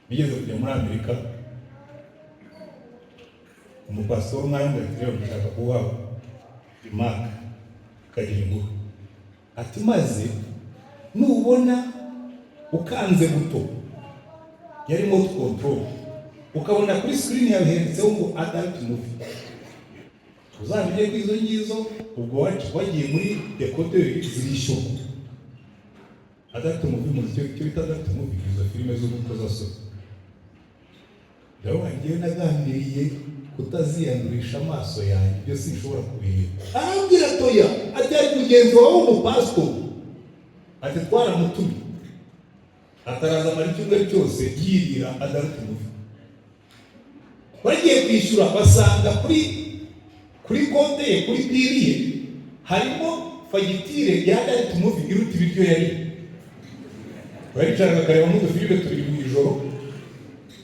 bigeze kujya muri Amerika, umupasitoro umwanya rero gushaka kuwabo imaka kagira inkuru ati maze nubona ukanze buto yarimo control ukabona kuri screen yawe henditseho ngo adult movie, uzabije ko izo ngizo ubwo wagiye muri decoder zirisho adult movie mu cyo bita adult movie, izo filime z'urukozasoni. Rero wagiye naganiriye kutaziyandurisha amaso yanjye, ibyo sinshobora kubireba. Arambwira toya ati ari mugenzi wawe umupasitoro ati twaramutumye ataraza amara icyumweru cyose yirira adult movie. Bagiye kwishyura basanga kuri konte ye kuri biri ye harimo fagitire ya adult movie iruta ibiryo yari. Baricara bakareba mu dufilime turi mu ijoro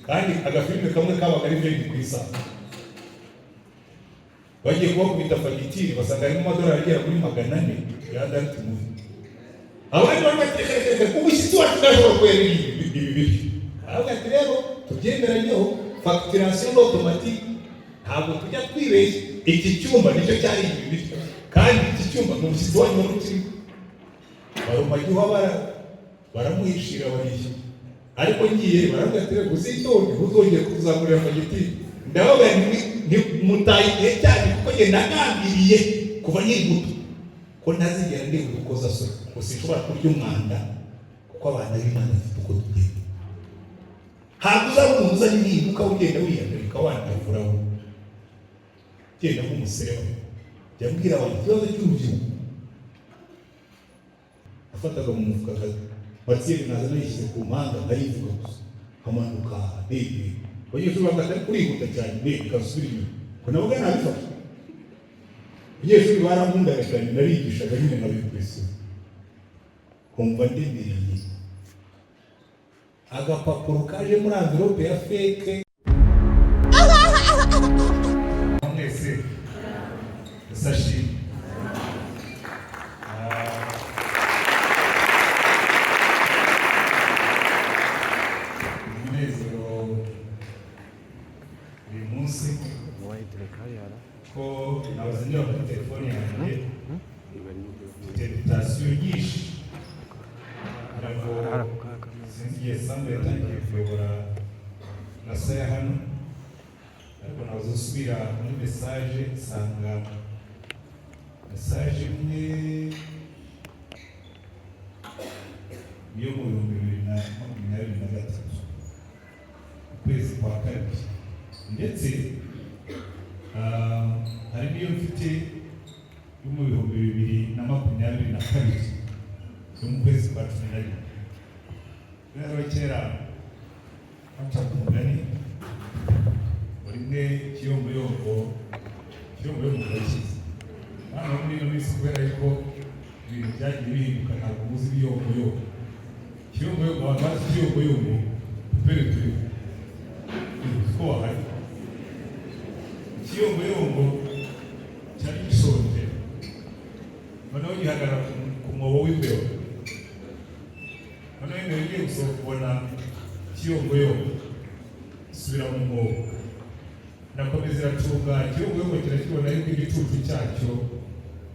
kandi agafilime kamwe kabaga ari byo ku isaha. Bagiye kubakubita fagitire basanga harimo amadolari agera kuri 400 ya adult movie. Abandi baratekereza ubushyitsi wacu bwashobora kwera ibi biryo. Ahubwo ati rero tubyemeranyeho facturation automatique, ntabwo tujya twibeshya. Iki cyumba nicyo cyari ibi biryo kandi iki cyumba ni ubushyitsi wanyu n'ukiri barumajya baramuhishira barishyura. Ariko ngiye baravuga ati rero uzitonde uzongeye kuzamurira fagitire. Ndabaga ni mutayiye cyane kuko nge nagambiriye kuva nyigutu ko ntazigera ndi gukoza so usishobora kurya umwanda kuko abana b'Imana bafite uko tugenda. Haguza umuza n'imbuka ugenda wiyandarika wandavuraho genda nk'umusereba yambwira abantu ikibazo cy'urubyiruko afataga mu mufuka batiri naza nayishyize ku mpanga ndayivuga gusa hamanuka ndebe abanyeshuri bagatari kurihuta cyane ndebe kasubira inyuma ko nabo nabifashe. Abanyeshuri baramundaga cyane narigishaga nyine nkabikurikiza kumva ndemereye agapapuro kaje muri envelope ya fake. Mwese sashi ko nabazinira kuri telefone yanjye invitation nyinshi ariko sinziye sambe yatangiye kuyobora nasaya hano, ariko nazo subira muri message sanga message imwe yo mu 2023 ukwezi kwa kabiri, ndetse hari niyo mfite yo mu 2022 yo mu kwezi kwa 11. Rero kera acha kumugani urimwe kiyombo yo mu gakiza hano muri no misi kubera yuko ibintu byagiye bihinduka ntabwo muzi ibiyombo abantu bazi ikiyombo tupere turi ko hari ikiyombo cyari gisonje noneho gihagarara ku mwobo w'imbeho. Noneho imbere ugiye gusohoka ubona ikiyombo isubira mu mwobo, nakomeza iracunga ikiyombo kirakibona yuko igicucu cyacyo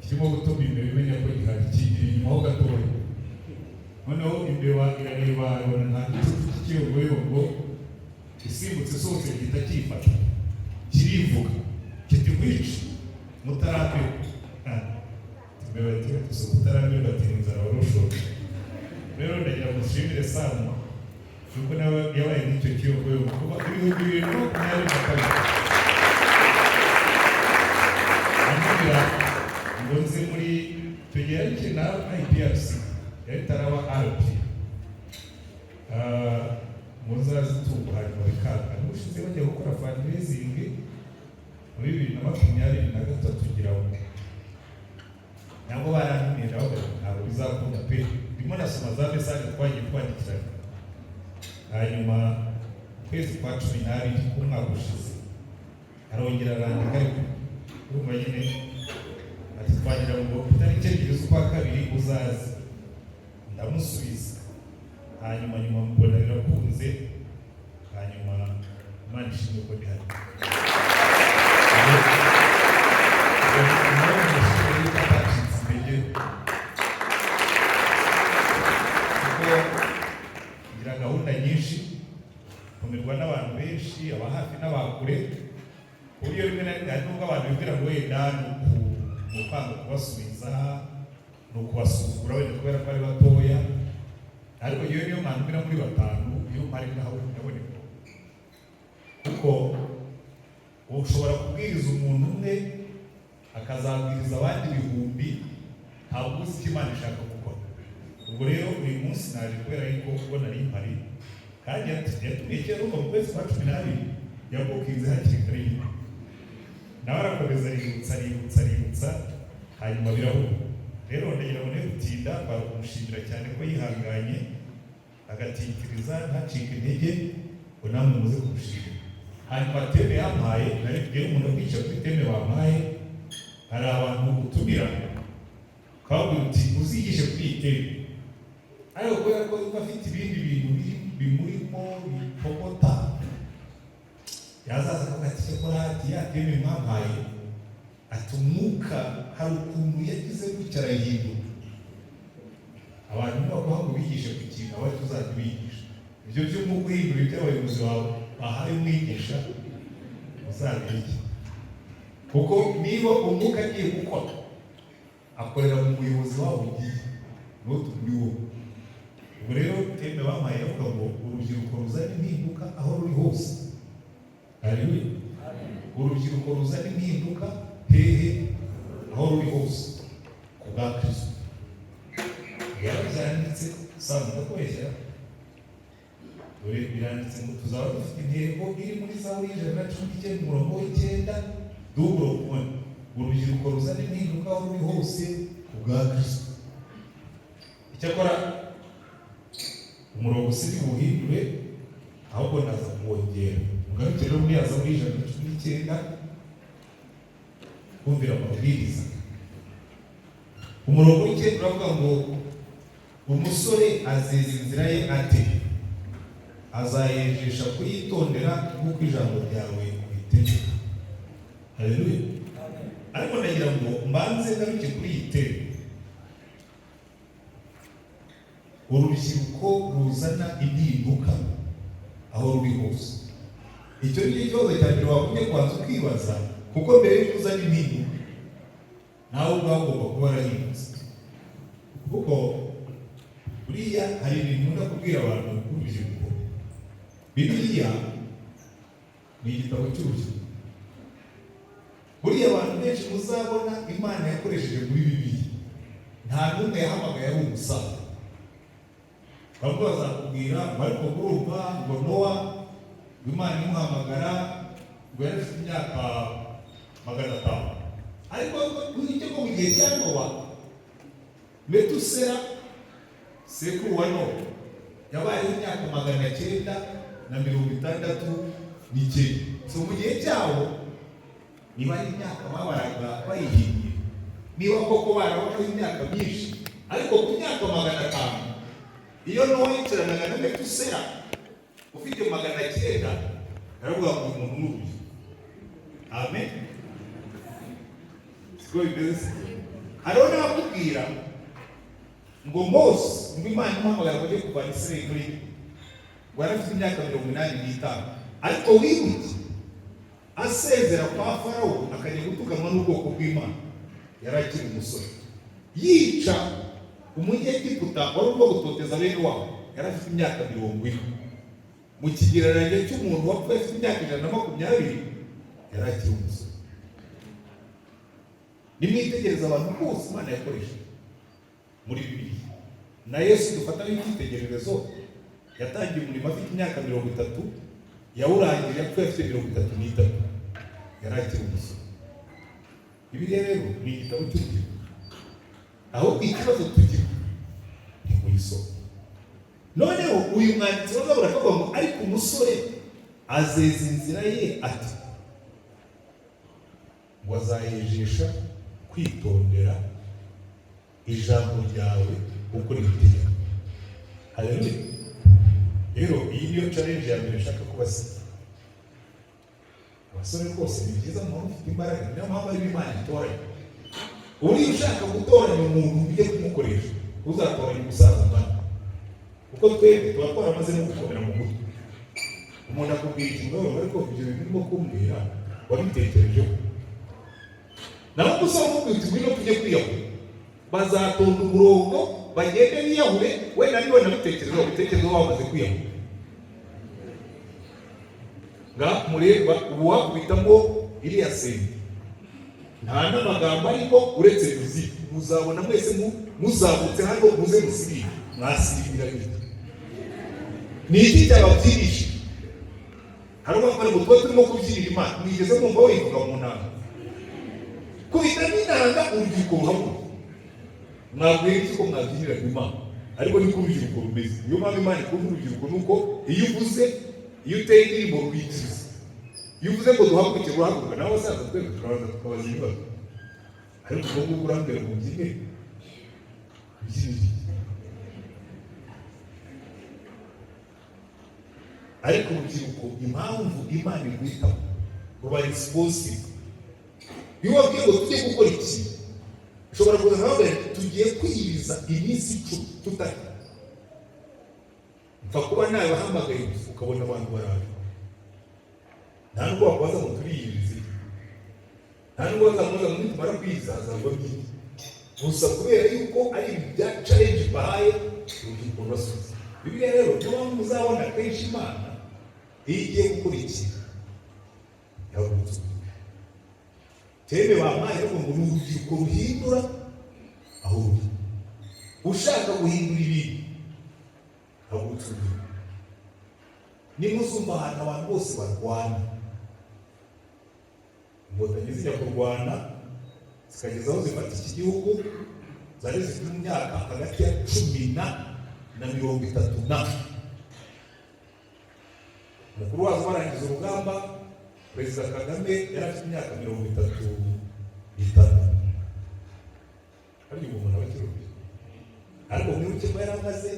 kirimo gutuma imbere imenya ko gihari kigira inyuma ho gatoya. Noneho imbeba irareba ibona nta gicucu cy'ikiyombo isimbutse sose gihita kiyifata kirivuga kiti kwica mutarambiwe. Imbeba iti mutarambiwe batera inzara warushoka. Rero ndagira ngo nshimire sana kuko nawe yabaye n'icyo kiyombo kuba kuri 2022 ambwira ngo nze muri tugera kina IPRC yataraba RP muzazitunga hanyuma bikanga n'ushize bagiye gukora fundraising muri 2023 kugira ngo nabo barantumira ntabwo bizakunda pe. Ndimo nasoma za message twagiye twandikirana, hanyuma kwezi kwa 12 umwaka ushize arongera arandika urumva nyine ati twagira ngo itariki ebyiri z'ukwa kabiri uzaze. Ndamusubiza hanyuma mbona birakunze ishimwe ko ndi hano. Kugira gahunda nyinshi, kumirwa n'abantu benshi, aba hafi n'abakure, ku buryo rimwe na rimwe hari n'ubwo abantu bibwira ngo wenda ni ukwanga kubasubiza, ni ukubasuzugura wenda kubera ko ari batoya, ariko yewe niyo mpamvu mbira muri batanu iyo mpari nawe ndaboneka, kuko ushobora kubwiriza umuntu umwe akazabwiriza abandi ibihumbi, ntabwo uzi icyo Imana ishaka gukora. Ubwo rero uyu munsi naje kubera yuko ubwo nari mpari, kandi yatumiye kera mu kwezi kwa 12 yabukinze hakiri kare, nawe arakomeza aributsa hanyuma birahura. Rero ndagira ngo gutinda baramushimira cyane ko yihanganye agatitiriza ntacike intege, ngo namwe muze kumushimira. Hanyuma teme yampaye, nari kugira umuntu kwica kuri teme bampaye, hari abantu gutumira kabwira uti uzigishe kuri iyi teme, ariko kubera ko bafite ibindi bintu bimurimo bipogota, yazaza akagatiye ko hati ya teme mwampaye, ati umwuka hari ukuntu yagize gutya arahinduka. Abantu bavuga ngo bigishe ku kintu abari tuzajya bigisha ibyo by'umwuka uhindura ibyo abayobozi bawe bahaye umwigisha uzabirye, kuko niba umwuka agiye gukora akorera mu muyobozi wabo ugiye n'utu muri wowe. Ubwo rero teme bampaye avuga ngo urubyiruko ruzana impinduka aho ruri hose. Haleluya. Urubyiruko ruzana impinduka hehe aho ruri hose ku bwa Kristo. Byanditse usanga ndakoresha, dore biranditse ngo tuzaba dufite intego iri muri Zaburi 119:9, duburo kubona urubyiruko ruzana impinduka aho ruri hose ku bwa Kristo. Icyakora umurongo usiri buhindure, ahubwo naza kuwongera. Mugarukire rero muri Zaburi 119 kumvira amabwiriza. Umurongo w'ike uravuga ngo umusore azeza inzira ye ate, azayejesha kuyitondera nk'uko ijambo ryawe ubitegeka. Haleluya. Ariko ndagira ngo mbanze ngaruke kuri iyi teme, urubyiruko ruzana impinduka aho ruri hose. Icyo ni ikibazo cya mbere wakunye kwanza ukibaza, kuko mbere yo kuzana impinduka nawe ubwawe ugomba kuba warahindutse. Kuko buriya hari ibintu nkunda kubwira abantu b'urubyiruko, Bibiliya ni igitabo cy'urubyiruko. Buriya abantu benshi muzabona Imana yakoresheje muri Bibiliya, nta n'umwe yahamagaye ari umusaza. Bamwe bazakubwira ariko urumva ngo Nowa Imana imuhamagara ngo yari afite imyaka 500, ariko icyo ko mu gihe cya Nowa, Metusela sekuru wa Nowa yabayeho imyaka 969. So mu gihe cyawo niba ari imyaka babaraga bayihinnye, niba koko barabaho imyaka myinshi, ariko ku myaka 500 iyo Nowa yicaranaga na Metusela ufite 900, aravuga ngo umuntu n'ubu. Amen. Siko bimeze. Hariho n'abakubwira ngo Mose ngo Imana imuhamagara ngo ajye kuvana Isirayeli muri ngo yari afite imyaka 85, ariko wibuke asezera kwa Farawo akajya gutukanwa n'ubwoko bw'Imana, yari akiri umusore, yica Umunyegiputa wari urimo gutoteza bene wabo, yari afite imyaka 40. Mu kigereranyo cy'umuntu wapfuye afite imyaka 120, yari akiri umusore. Nimwitegereza abantu bose Imana yakoresha muri Bibiliya, na Yesu dufata nk'icyitegererezo, yatangiye umurimo afite imyaka 30, yawurangije yapfuye afite 33, yari akiri umusore. Bibiliya rero ni igitabo cy'urubyiruko, ahubwo ikibazo tugira ni kuyisoma. Noneho uyu mwanditsi wazabura akavuga ngo ariko umusore azeza inzira ye ati, ngo azayejesha kwitondera ijambo ryawe uko ritegeka. Haleluya. Rero iyi niyo challenge ya mbere nshaka kubasiga. abasore rwose ni byiza umuntu ufite imbaraga, niyo mpamvu ari Imana itoranya. Uriya ushaka gutoranya umuntu ujye kumukoresha, uzatoranya umusaza ungana, kuko twebwe tuba twaramaze no gukomera mu mutwe. Umuntu akubwira ikintu wowe ariko ibyo bintu urimo kumbwira wabitekerejeho. Naho umusore umubwira uti ngwino tujye kwiyahura, bazatonda umurongo bagende biyahure, wenda niwe nabitekerejeho, bitekerejeho wamaze kwiyahura. Mureba ubu wakubitamo iriya senti, nta n'amagambo ariko uretse muziki, muzabona mwese muzabutse hano muze musirire, mwasirira bita. Ni iki cyababyirisha? Hari ubakora ngo twe turimo kubyinira Imana, mwigeze mwumva wivuga mu ntanga? Kubita n'inanga urubyiruko ruhabura. Mwabwira iki ko mwabyinira Imana? Ariko niko urubyiruko rumeze. Niyo mpamvu Imana ikunda urubyiruko, nuko iyo uvuze, iyo uteye indirimbo rubikiriza, iyo uvuze ngo duhaguruke ruhaguruka, nawe abasaza twebwe turabaza tukabaza ibibazo. Ariko ubwo ngubwo urambwira ngo mbyine ariko urubyiruko impamvu Imana irwitaho ruba responsive. Iyo wabwiye ngo tujye gukora iki, ushobora kuza nawe tugiye kwiyiriza iminsi 10 tutari. Mfa kuba nawe wahamagaye ukabona abantu baraje, nta nubwo wakwaza ngo turiyirize, nta nubwo wazamuza ngo nitumara kwizaza ngo byinshi, gusa kubera yuko ari ibya challenge bahaye urubyiruko rwasubiza. Bibiliya rero niyo mpamvu muzabona kenshi Imana iyo igiye gukora iki yahagurutse tebe bamaye ngo ni urubyiruko ruhindura aho ruri. Ushaka guhindura ibintu hagurutse urubyiruko. Nimuzumva ahantu abantu bose barwana, inkotanyi zijya kurwana zikageza aho zifata iki gihugu, zari zifite imyaka hagati ya 10 na 30. Umukuru wazo barangiza urugamba, Perezida Kagame yari afite imyaka 35. Hari umuntu abakirubye, ariko mwibuke ko yari amaze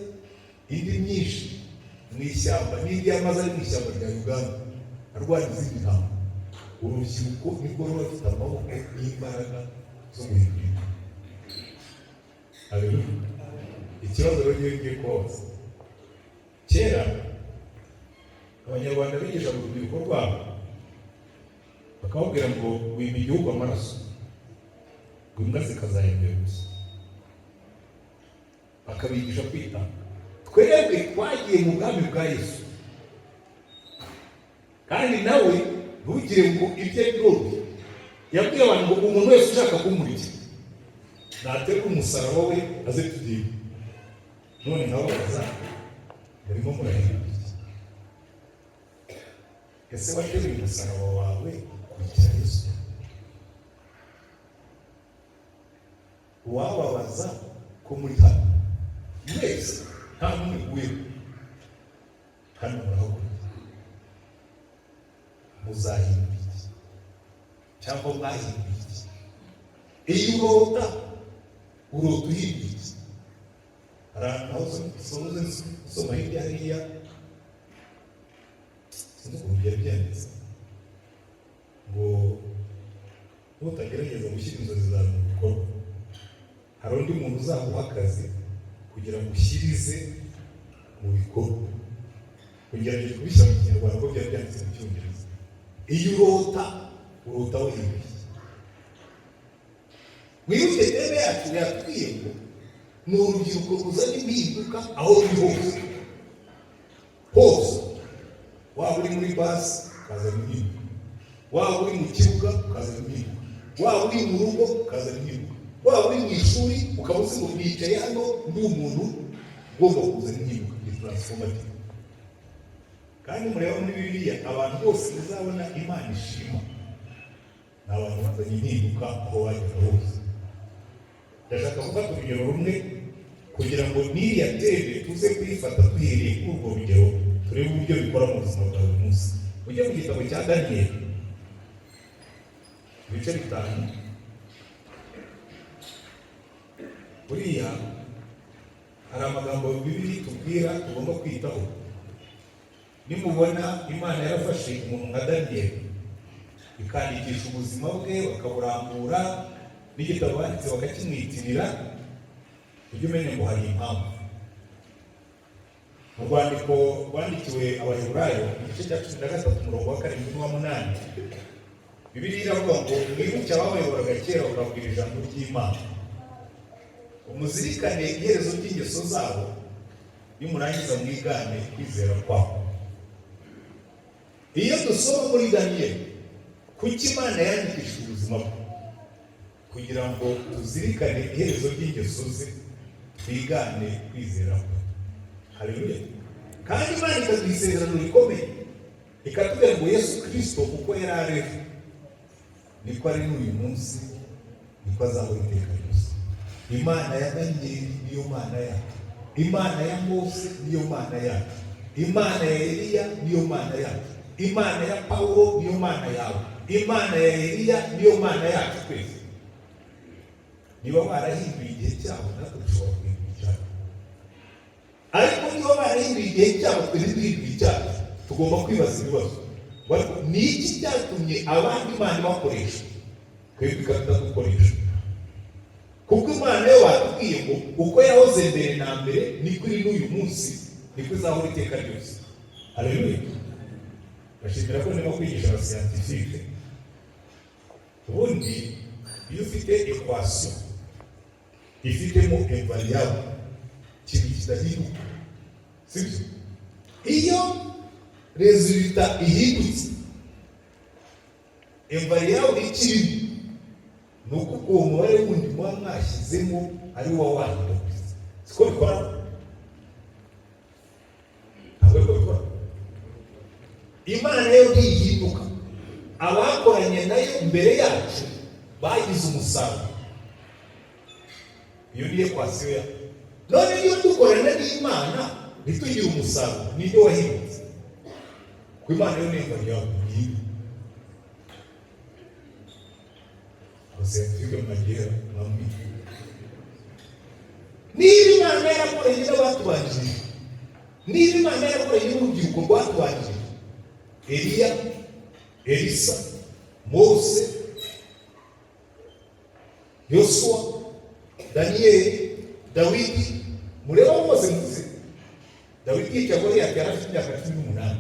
indi myinshi mu ishyamba, n'indi yamaze ari mu ishyamba rya Uganda arwanya izindi ntambwe. Urubyiruko nibwo ruba rufite amaboko n'imbaraga zo guhindura. Haleluya. Ikibazo rero ngiye kubaza, kera Abanyarwanda bigisha urubyiruko rwabo bakababwira ngo wima igihugu amaraso, ngo imbwa zikazahembera gusa, bakabigisha kwitanga. Twebwe twagiye mu bwami bwa Yesu, kandi nawe ntugire ngo ibye biroroshye. Yabwiye abantu ngo umuntu wese ushaka kumurikira nateka umusaraba we aze tugiye. None nabo baza barimo murahindura. Ese wateze umusaraba wawe kurikira Yesu? Wababaza ko muri hano mwese nta n'umwe uguyeho, hano murahagurika, muzahindura iki cyangwa mwahindura iki? Iyo urota uhindura iki? Hari ahantu aho usoma hirya hariya, sinzi ukuntu byari byanditse ngo nutagerageza gushyira inzozi zawe mu bikorwa, hari undi muntu uzaguha akazi kugira ngo ushyirize mu bikorwa. Ugerageje kubishyira mu Kinyarwanda ko byari byanditse mu Cyongereza. Iyo urota wihindura iki? Mwibuke tebe yacu yatubwiye ngo ni urubyiruko ruzana impinduka aho ruri hose hose. Waba uri muri basi ukazana impinduka, waba uri mu kibuga ukazana impinduka, waba uri mu rugo ukazana impinduka, waba uri mu ishuri ukaba uzi ngo nicaye hano ndi umuntu ugomba kuzana impinduka, ni transformative. Kandi mureba muri Bibiliya abantu bose muzabona Imana ishima ni abantu bazanye impinduka aho bajyaga hose. Ndashaka gufata urugero rumwe kugira ngo n'iriya tebe tuze kuyifata duhereye kuri urwo rugero, turebe uburyo bikora mu buzima bwa buri munsi. Ujye mu gitabo cya Daniyeli ibice 5, buriya hari amagambo Bibiliya tubwira tugomba kwitaho. Nimubona Imana yarafashe umuntu nka Daniyeli ikandikisha ubuzima bwe, bakaburambura, n'igitabo banditse bakakimwitirira. Ujye umenya ngo hari impamvu. Mu rwandiko rwandikiwe Abaheburayo igice cya 13 umurongo wa 7 n'uwa 8, Bibiliya iravuga ngo mwibuke ababayoboraga kera bakabwira ijambo ry'Imana, umuzirikane iherezo ry'ingeso zabo, nimurangiza mwigane kwizera kwabo. Iyo dusoma muri Daniyeli kuki Imana yandikishije ubuzima bwe, kugira ngo tuzirikane iherezo ry'ingeso ze, twigane kwizera kwe. Haleluya. Kandi Imana ikaduha isezerano rikomeye, ikatubwira ngo Yesu Kristo uko yari ari niko ari n'uyu munsi, niko azahora iteka ryose. Imana ya Daniyeli niyo Mana yacu, Imana ya Mose niyo Mana yacu, Imana ya Eliya niyo Mana yacu, Imana ya Paulo niyo Mana yawe, Imana ya Eliya niyo Mana yacu twese. Niba barahinduye igihe cyabo, natwe dushobora guhindura icyacu. Ariko niba barahinduye igihe cyabo, twese duhinduye icyacu, tugomba kwibaza ibibazo. Ni iki cyatumye abandi Imana bakoresha, twebwe ikatadukoresha? Kuko Imana yo batubwiye ngo uko yahoze mbere na mbere niko iri n'uyu munsi, niko izahora iteka ryose. Haleluya. Bashimira ko ndimo kwigisha abasiyantifike. Ubundi iyo ufite equation ifitemo invariable, ikintu kidahinduka, sibyo? Iyo resultat ihindutse, invariable ikirimo, nuko uwo mubare wundi muba mwashyizemo ari wo wahindutse. Siko bikora? Ntabwo bikora. Imana nayo ntihinduka. Abakoranye nayo mbere yacu bagize umusaruro. Iyo niyo equation ya. None iyo dukorana n'Imana ntitugire umusaruro, nibyo wahindutse. Ku Imana yo nemba yawe niyo. Abasentike magera mwambi. Niba Imana yarakoranye n'abatubanjije, niba Imana yarakoranye n'urubyiruko rwatubanjije, Eliya, Elisa, Mose, Yosuwa, Daniyeli, Dawidi, mureba bose muze. Dawidi yica Goliyati yari afite imyaka 18.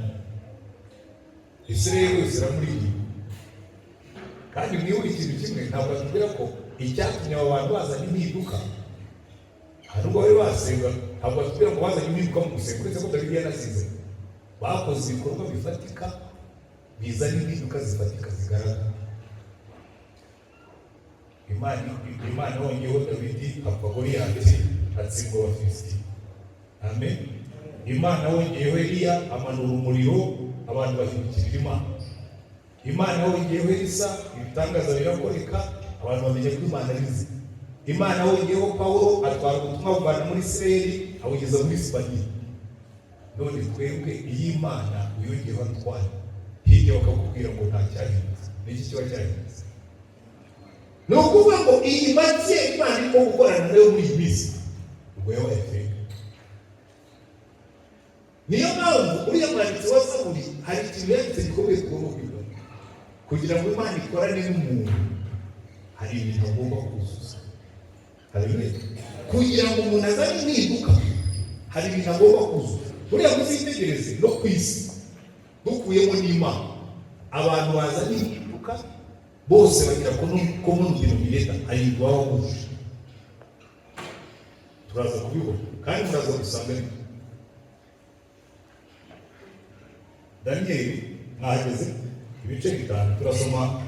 Isirayeli yose iramuriye. Kandi mwibuke ikintu kimwe, ntabwo atubwira ko icyatumye abo bantu bazana impinduka, hari ubwo bari basenga, ntabwo atubwira ngo bazanye impinduka mu gusenga, uretse ko Dawidi yanasize. Bakoze ibikorwa bifatika, bizana impinduka zifatika zigaragara. Imana yongeyeho Dawidi apfa Goliyati, atsindwa Abafilisiti. Amen. Imana yongeyeho Eliya, amanura umuriro, abantu bahindukirira Imana. Imana yongeyeho Elisa, ibitangaza birakoreka, abantu bamenya ko Imana ari nzima. Imana yongeyeho Paulo, atwara ubutumwa buvana muri Isirayeli abugeza muri Sipaniya. None twebwe iyi Imana uyongeyeho atwara, hirya bakakubwira ngo nta cyahindutse. Ni iki kiba cyahindutse? Ni ukuvuga ngo iyi make Imana irimo gukorana nayo muri iyi minsi, ubwo yabaye feke. Niyo mpamvu uriya mwanditsi wa Zaburi hari ikintu yanditse gikomeye tugomba kwiga. Kugira ngo Imana ikorane n'umuntu, hari ibintu agomba kuzuza. Haleluya. Kugira ngo umuntu azane impinduka, hari ibintu agomba kuzuza. Buriya muzitegereze no ku isi, dukuyemo n'Imana, abantu bazana impinduka bose bagira ko mu bintu bireta, hari ibintu baba bujuje. Turaza kubibona kandi muraza gusanga ni Daniyeli mwahageze ibice 5. Turasoma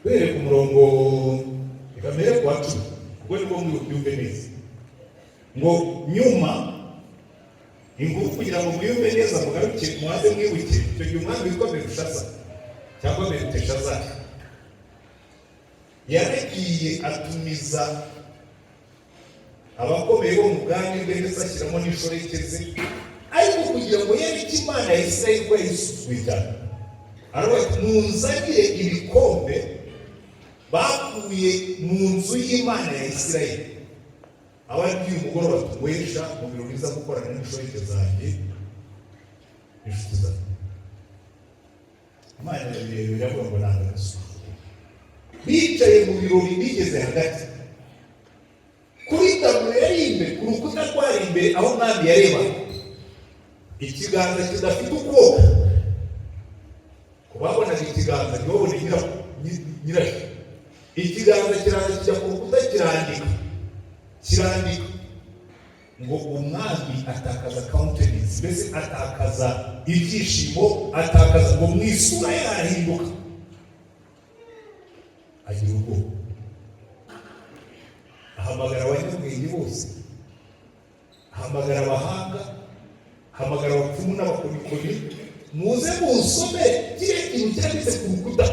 ku murongo ikamere kwa 10, ubwo nibwo mwiyumve neza. Ngo nyuma inkuru kugira ngo mwiyumve neza, mugaruke muhaze mwibuke icyo gihe umwami witwa Belushaza cyangwa Beluteshaza yaragiye atumiza abakomeye bo mu bwami bwe, ndetse ashyiramo n'inshoreke ze, ariko kugira ngo yereke Imana ya Isirayeli ko yisuzuye cyane, aravuga munzanire ibikombe bakuye mu nzu y'Imana ya Isirayeli, ababwiye umugoroba tunywesha mu birori biza gukorana n'inshoreke zanjye inshuti zanjye. Imana iravuga ngo nanga gasura. Bicaye mu birori bigeze hagati kuri taburo yari imbere, ku rukuta rwari imbere aho umwami yareba, ikiganza kidafite ukuboko. Kubabonaga ikiganza ntibabone nyiracyo. Ikiganza kiraza kijya ku rukuta kirandika ngo umwami atakaza countenance, mbese atakaza ibyishimo, atakaza ngo mu isura ye harahinduka, agira ubwoba. Ahamagara abanyabwenge bose, ahamagara abahanga, ahamagara abapfumu n'abakorikori, muze musome kiriya kintu cyanditse ku rukuta.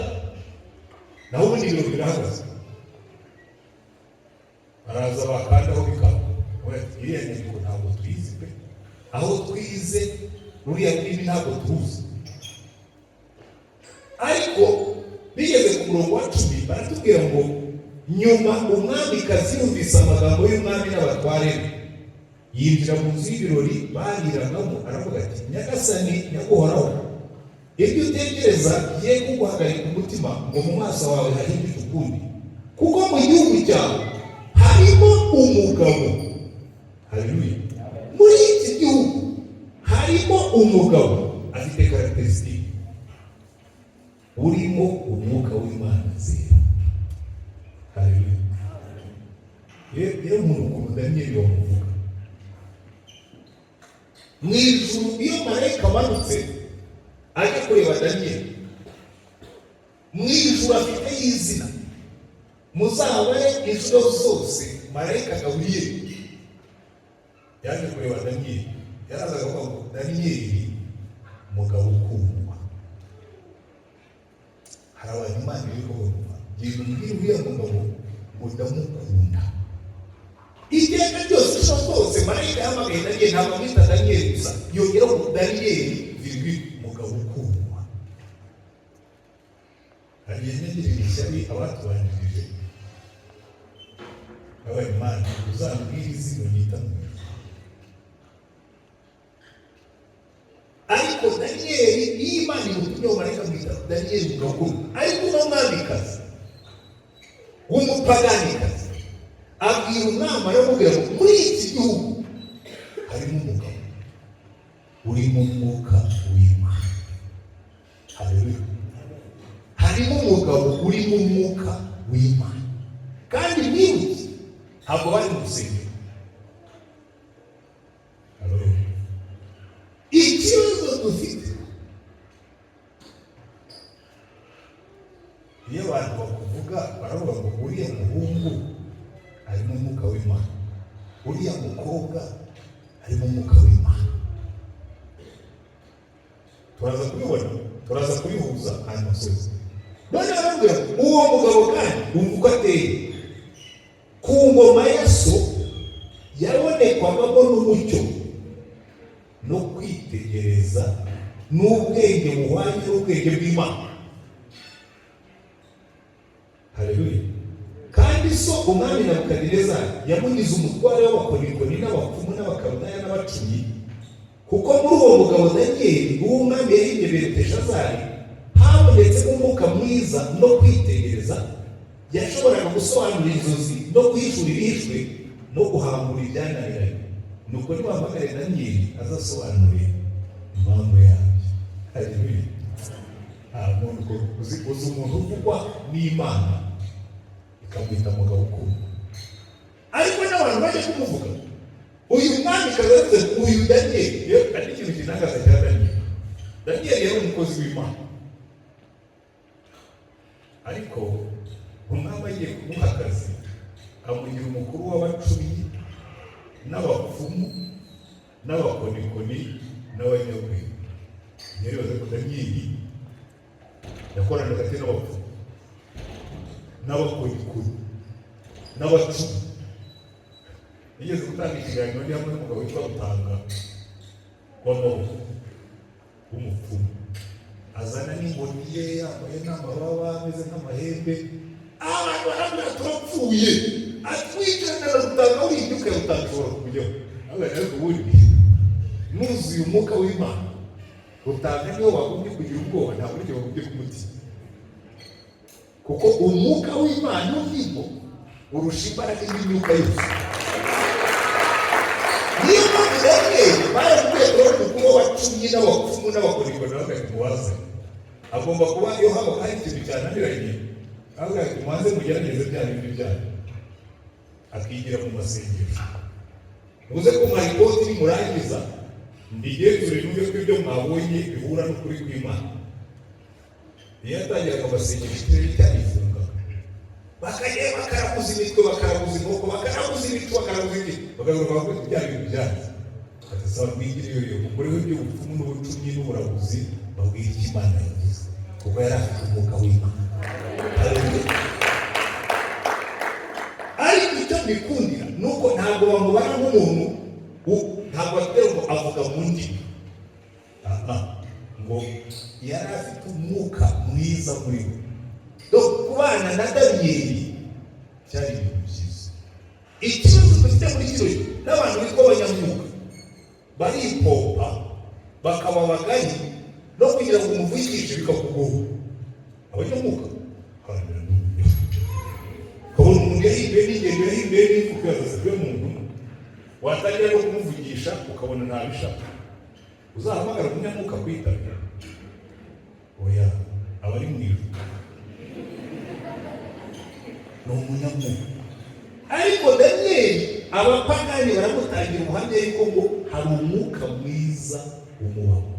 Naho ubundi ibiro birahagaze. Baraza bakandaho bikaba, iriya nyandiko ntabwo twize pe, aho twize ruriya rurimi ntabwo tuzi. Ariko bigeze ku murongo wa 10 baratubwira ngo nyuma umwamikazi yumvise amagambo y'umwami n'abatware be, yinjira mu nzu y'ibirori bariragamo, aravuga ati nyagasani nyaguhoraho, ibyo utekereza ye kuguhagarika umutima ngo mu maso wawe hahinduke ukundi, kuko mu gihugu cyawe harimo umugabo. Haleluya. Muri iki gihugu harimo umugabo afite karakterisitike, urimo umwuka w'Imana zera. Haleluya. Rero umuntu ukuntu Daniyeli bamuvuga mu ijuru, iyo marayika amanutse ajya kureba Daniyeli mu ijuru afite y'izina, muzabare inshuro zose marayika Gaburiyeli yaje kureba Daniyeli, yarazaga avuga ngo Daniyeli umugabo ukundwa. Hari abantu Imana iri kuvuga genda umbwire uriya mugabo ngo ndamukunda. Iteka ryose inshuro zose marayika yahamagaye Daniyeli, ntabwo amwita Daniyeli gusa, yongeraho ngo Daniyeli umugabo ukundwa. Hari nyenyeri ishyari abatubanjirije babaye Imana uzambwira izina nyita mwiza. Ariko Daniyeli iyo Imana imutumye marayika mwita Daniyeli umugabo, ariko uno mwamikazi w'umupaganikazi abwira umwami aramubwira ngo muri iki gihugu harimo umugabo uri mu mwuka w'Imana. Haleluya. Harimo umugabo uri mu mwuka w'Imana. Kandi mwibuke ntabwo bari mu rusengero. Haleluya. Ikibazo dufite iyo abantu bakuvuga baravuga ngo uriya muhungu harimo umwuka w'Imana, uriya mukobwa harimo umwuka w'Imana. Turaza kubibona, turaza kubihuza hanyuma sozi. None baravuga uwo mugabo kandi wumva uko ateye. Ku ngoma ya so yabonekwagamo n'umucyo no kwitegereza n'ubwenge buhwanye n'ubwenge bw'Imana. Haleluya. Kandi so umwami Nebukadinezari yamugize umutware w'abakorikori n'abapfumu n'abakaludaya n'abacuyi, kuko muri uwo mugabo Daniyeli uwo umwami yahimbye Beluteshazari habonetsemo umwuka mwiza no kwitegereza, yashoboraga gusobanura inzozi no guhishura ibihishwe no guhambura ibyananiranye. Nuko nibahamagare Daniyeli azasobanure impamvu yabyo. Haleluya. Uzi umuntu uvugwa n'Imana ikamwita mugabo ukundwa, ariko n'abantu bajya kumuvuga uyu mwami kazavuze uyu Daniyeli. Ari ikintu kinagaza cya Daniyeli. Daniyeli yari umukozi w'Imana, ariko umwami agiye kumuha akazi amugira umukuru w'abacuyi n'abapfumu n'abakonikoni n'abanyabwenge. Yaribaza ko Daniyeli yakoranaga hagati n'abapfumu n'abakonikoni n'abacuyi. Yigeze gutanga ikiganiro ndi hamwe n'umugabo witwa Rutanga w'amaboko w'umupfumu, azana n'inkoni ye yambaye n'amababa ameze nk'amahembe. Abantu barabwira turapfuye, atwicana na Rutanga uribyuka Rutanga ushobora kujyaho. Ariko ubundi nuzuye umwuka w'Imana Rutanga niyo wagumye kugira ubwoba, nta buryo wagumye ku mutima, kuko umwuka w'Imana urimo urusha imbaraga y'imyuka yose. Niyo mpamvu Daniyeli baramubwiye ko umukuru w'abacumyi n'abapfumu n'abakorikori bakamuwaza agomba kuba iyo haba hari ikintu cyananiranye, avuga ati mubanze mugerageze bya bintu byanyu, akigira mu masengesho. Muze ko maripoti nimurangiza ndigenzure numve ko ibyo mwabonye bihura n'ukuri kw'Imana. Iyo yatangiraga amasengesho ikirere cyarifunga, bakajya bakaraguza imitwe, bakaraguza inkoko, bakaraguza ibicu, bakaraguza iki, bagaruka bakora bya bintu byanyu. Agasaba kwigirira iyo umugore w'iby'ubupfumu n'ubucumyi n'uburaguzi babwira icyo Imana yavuze, kuko yari afite umwuka w'Imana. Ariko icyo mbikundira ni uko ntabwo bamubara nk'umuntu, ntabwo atera ngo avuga mu ndimi, ngo yari afite umwuka mwiza muri we. Kubana na Daniyeli cyari ibintu byiza. Ikibazo dufite muri kino gihe n'abantu bitwa abanyamwuka baripompa bakaba abagari, no kugira ngo umuvugishe bikakugora. Abanyamwuka kabona umuntu yahimbeye n'ingendo yahimbeye n'ifuka yazazwe muntu, watangira no kumuvugisha ukabona ntabishaka, uzahamagara umunyamwuka kwitabira, oya aba ari mu ijuru, ni umunyamwuka. Ariko Daniyeli abapagani baramutangira ubuhamya yuko ngo hari umwuka mwiza umubaho.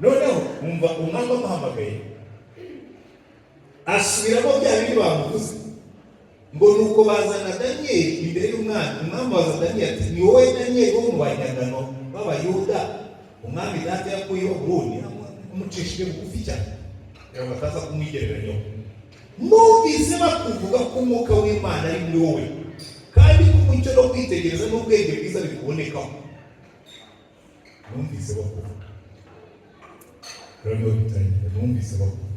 Noneho umva umwami amuhamagaye, asubiramo bya bindi bamuvuze, ngo nuko bazana Daniyeli imbere y'umwami. Umwami baza Daniyeli ati, ni wowe Daniyeli wo mu banyagano b'Abayuda umwami data yakuyeho Babuloni amucishije bugufi cyane, ngo bataza kumwigereranyaho. Numvise bakuvuga ko umwuka w'Imana ari muri wowe, kandi ko umucyo no kwitegereza n'ubwenge bwiza bikubonekaho. Numvise bakuvuga, rero bitangira numvise bakuvuga.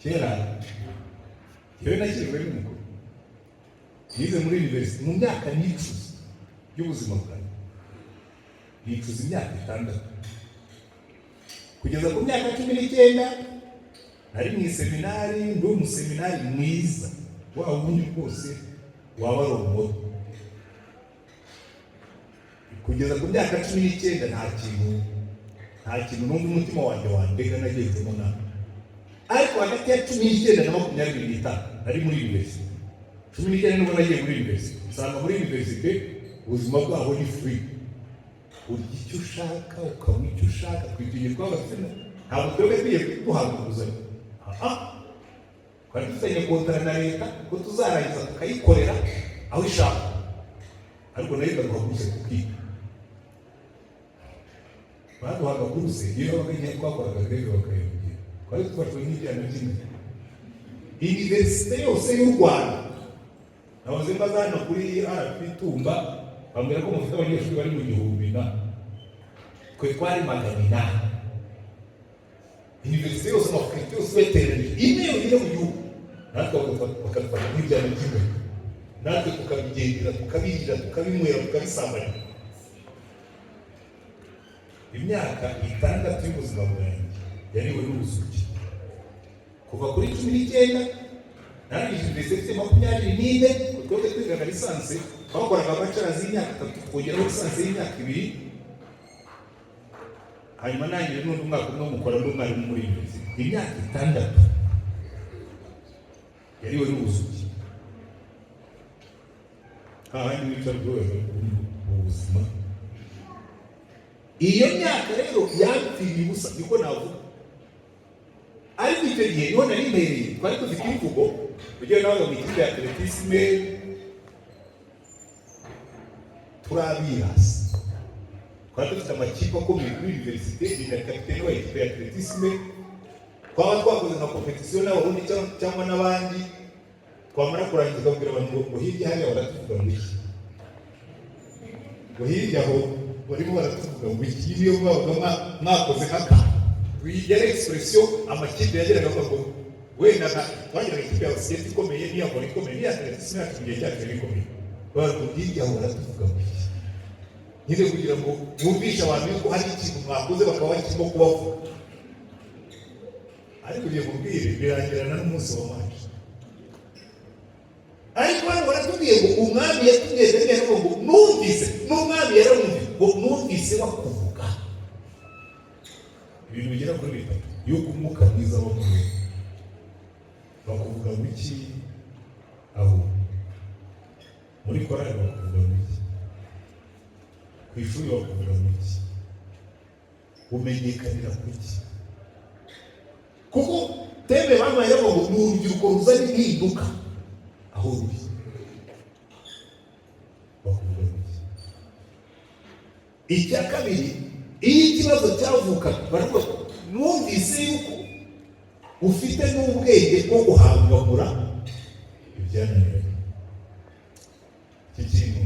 Kera yewe nakirwe n'umukuru yize muri university, mu myaka nicuza y'ubuzima bwanjye, nicuza imyaka 6 kugeza ku myaka 19 nari mu seminari, ndi umuseminari mwiza wa wundi rwose waba ari umuto. Kugeza ku myaka 19 nta kintu numva umutima wanjye wandega nagezemo nawe. Ariko hagati ya 19 na 25 nari muri university. 19 nibwo nagiye muri university, usanga muri university ubuzima bwaho ni free, urya icyo ushaka ukanywa icyo ushaka, twitiye twabafite ntabwo twebwe tugiye duhabwa inguzanyo. Twari dufitanye kontara na leta ko tuzarangiza tukayikorera aho ishaka, ariko nayo igaruka buruse tukiga. Baduhaga buruse iyo babaga twakoraga greve bakayibwira, twari tubashwe n'ijyana ry'imwe. Universite yose y'u Rwanda nahoze mbaza hano kuri RP Tumba, bambwira ko mufite abanyeshuri bari mu 1000, twe twari 800. Universite yose amafakulite yose yateranye imwe yonyine mu gihugu, natwe bakadufasha n'ijyana ry'imwe, natwe tukabigendera, tukabirira, tukabinywera, tukabisambanya. Imyaka 6 y'ubuzima bwanjye yariwe n'ubusugi. Kuva kuri 19 narangije universite 24, twebwe twigaga lisansi, twakoraga bachelors y'imyaka 3 kongeraho lisansi y'imyaka 2, hanyuma nanjye n'undi mwaka umwe mukora n'umwarimu muri universite. Imyaka 6 yariwe n'ubusugi. Ahandi wicara rwose ubuzima. Iyo myaka rero yapfiriye ubusa, niko navuga. Ariko icyo gihe niho nari mbereye, twari dufite imvugo kugira nawe mu ikipe ya atletisme turabirasi. Twari dufite amakipe akomeye kuri universite, ni kapiteni wa ikipe ya atletisme. Twaba twakoze nka competition n'abarundi cyangwa n'abandi, twamara kurangiza kubwira abantu ngo hirya hariya baratuvuga ngo iki, ngo hirya aho barimo baratuvuga ngo iki, niyo mwabaga mwakoze nk'aka. Yari expression amakipe yageraga ngo wenda twagira ikipe ya basket ikomeye, niya volley ikomeye, niya atletisme yacu igihe cyacu ikomeye, baratuvuga hirya aho baratuvuga ngo iki. nyine kugira ngo bumvishe abantu yuko hari ikintu mwakoze bakaba bakirimo kubavuga. Ariko ugiye kubwira birangirana n'umunsi wa maji. Ariko hano baratubwiye ngo umwami yatubwiye neza ngo numvise, n'umwami yaramwumvise ngo numvise bakuvuga. Ibintu bigera kuri bitatu yuko umwuka mwiza wo muri bakuvuga ngo iki aho muri korali bakuvuga ngo iki, ku ishuri bakuvuga ngo iki, umenyekanira ku iki. Kuko teme bamaye ngo ni urubyiruko ruzana impinduka aho ruri, bakuvuga ngo iki. Icya kabiri, iyo ikibazo cyavuka baravuga numvise yuko ufite n'ubwenge bwo guhangamura ibyananiranye. Iki kintu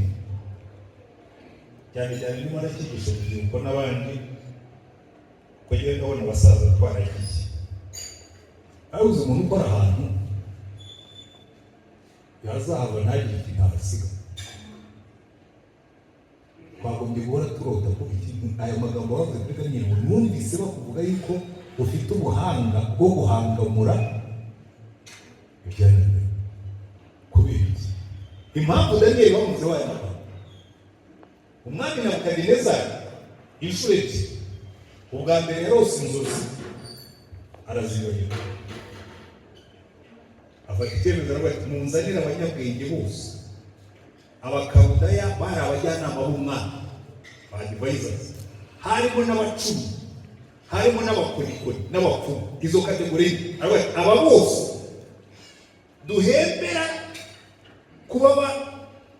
cyane cyane niba narakigisha urubyiruko n'abandi, ko yewe ndabona abasaza twaragiye. Abuze umuntu ukora ahantu yazahava ntagire ikintu abasiga. Twagombye guhora turota ko aya magambo bavuze kuri Daniel ngo numvise bakuvuga yuko ufite ubuhanga bwo guhangamura ibyananiranye. Kubera iki? Impamvu Daniel bamuze waya magambo, umwami Nebukadinezari inshuro ebyiri, ubwa mbere yarose inzozi arazibagirwa, afata icyemezo aravuga ati munzanire abanyabwenge bose. Abakawudaya bari abajyanama b'umwami, ba advisors, harimo n'abacumi, harimo n'abakorikori n'abapfumu. Izo kategori aravuga ati aba bose duhembera kuba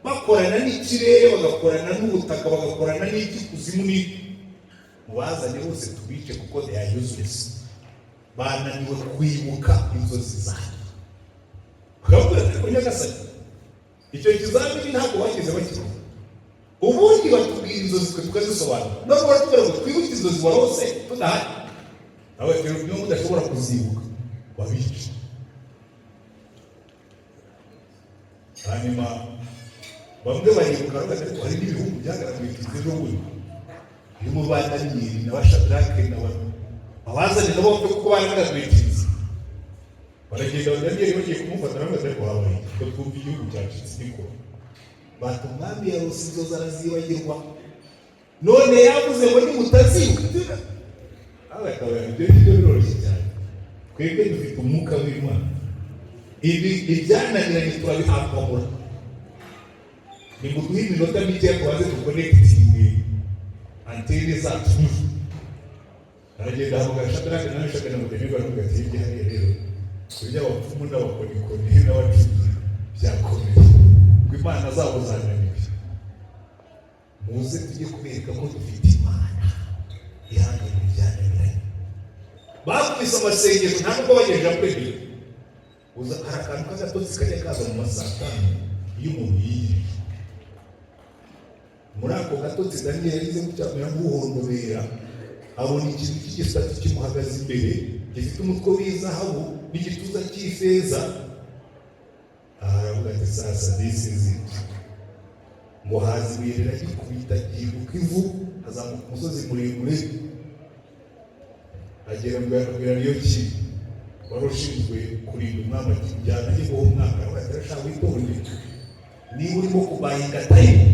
bakorana n'ikirere, bagakorana n'ubutaka, bagakorana n'iby'ikuzimu, mubazane bose tubice kuko they are useless, bananiwe kwibuka inzozi zanyu. Bakavuga ati ko Nyagasani icyo kizamini ntabwo bagize bakibona, ubundi batubwira inzozi twe tukazisobanura, none baratubwira ngo twibuke inzozi warose tudahari. Nawe rero niba mudashobora kuzibuka wabica. Hanyuma bamwe baribuka bakavuga ati hari n'ibihugu byagaragaye ejo bundi birimo ba Daniyeli na ba Shadrake abazanye nabo bapfe kuko baragaragarikiza. Baragenda Daniyeli bagiye kumufata n'amaze ariko habaye ko twumva igihugu cyacitse niko bati umwami yarose inzozi arazibagirwa, none yavuze ngo nimutazibuka. Abakabara ibyo biroroshye cyane, twebwe dufite umwuka w'Imana, ibi ibyananiranye turabihangamura. Ni mu duhe iminota mike tubaze dukonekitinge antene zacu. Aragenda avuga Shadrake na Meshaki na Abednego baravuga ati hirya hariya rero kurya abapfumu n'abakorikori n'abacuzi byakomeye ngo imana zabo zananiwe. Muze tujye kubereka ko dufite Imana ihanganye ibyananiranye. Bakubise amasengesho nta nubwo bagejeje kwemera. Uza hari akantu k'agatotsi kajya kaza mu masakani iyo umuntu yiyemeje. Muri ako gatotsi Daniel yagize gucyamira nk'uhondobera, abona ikintu cy'igisate kimuhagaze imbere gifite umutwe w'izahabu n'igituza cy'ifeza. Aravuga ati sasa this is it. Ngo haza ibuye riragikubita gihinduka ivu, hazamuka umusozi muremure. Agera ngo yakubwira niyo ki wari ushinzwe kurinda umwami ati njyana njye guha umwaka. Aravuga ati arashaka witonde, niba urimo kubahinga tayimu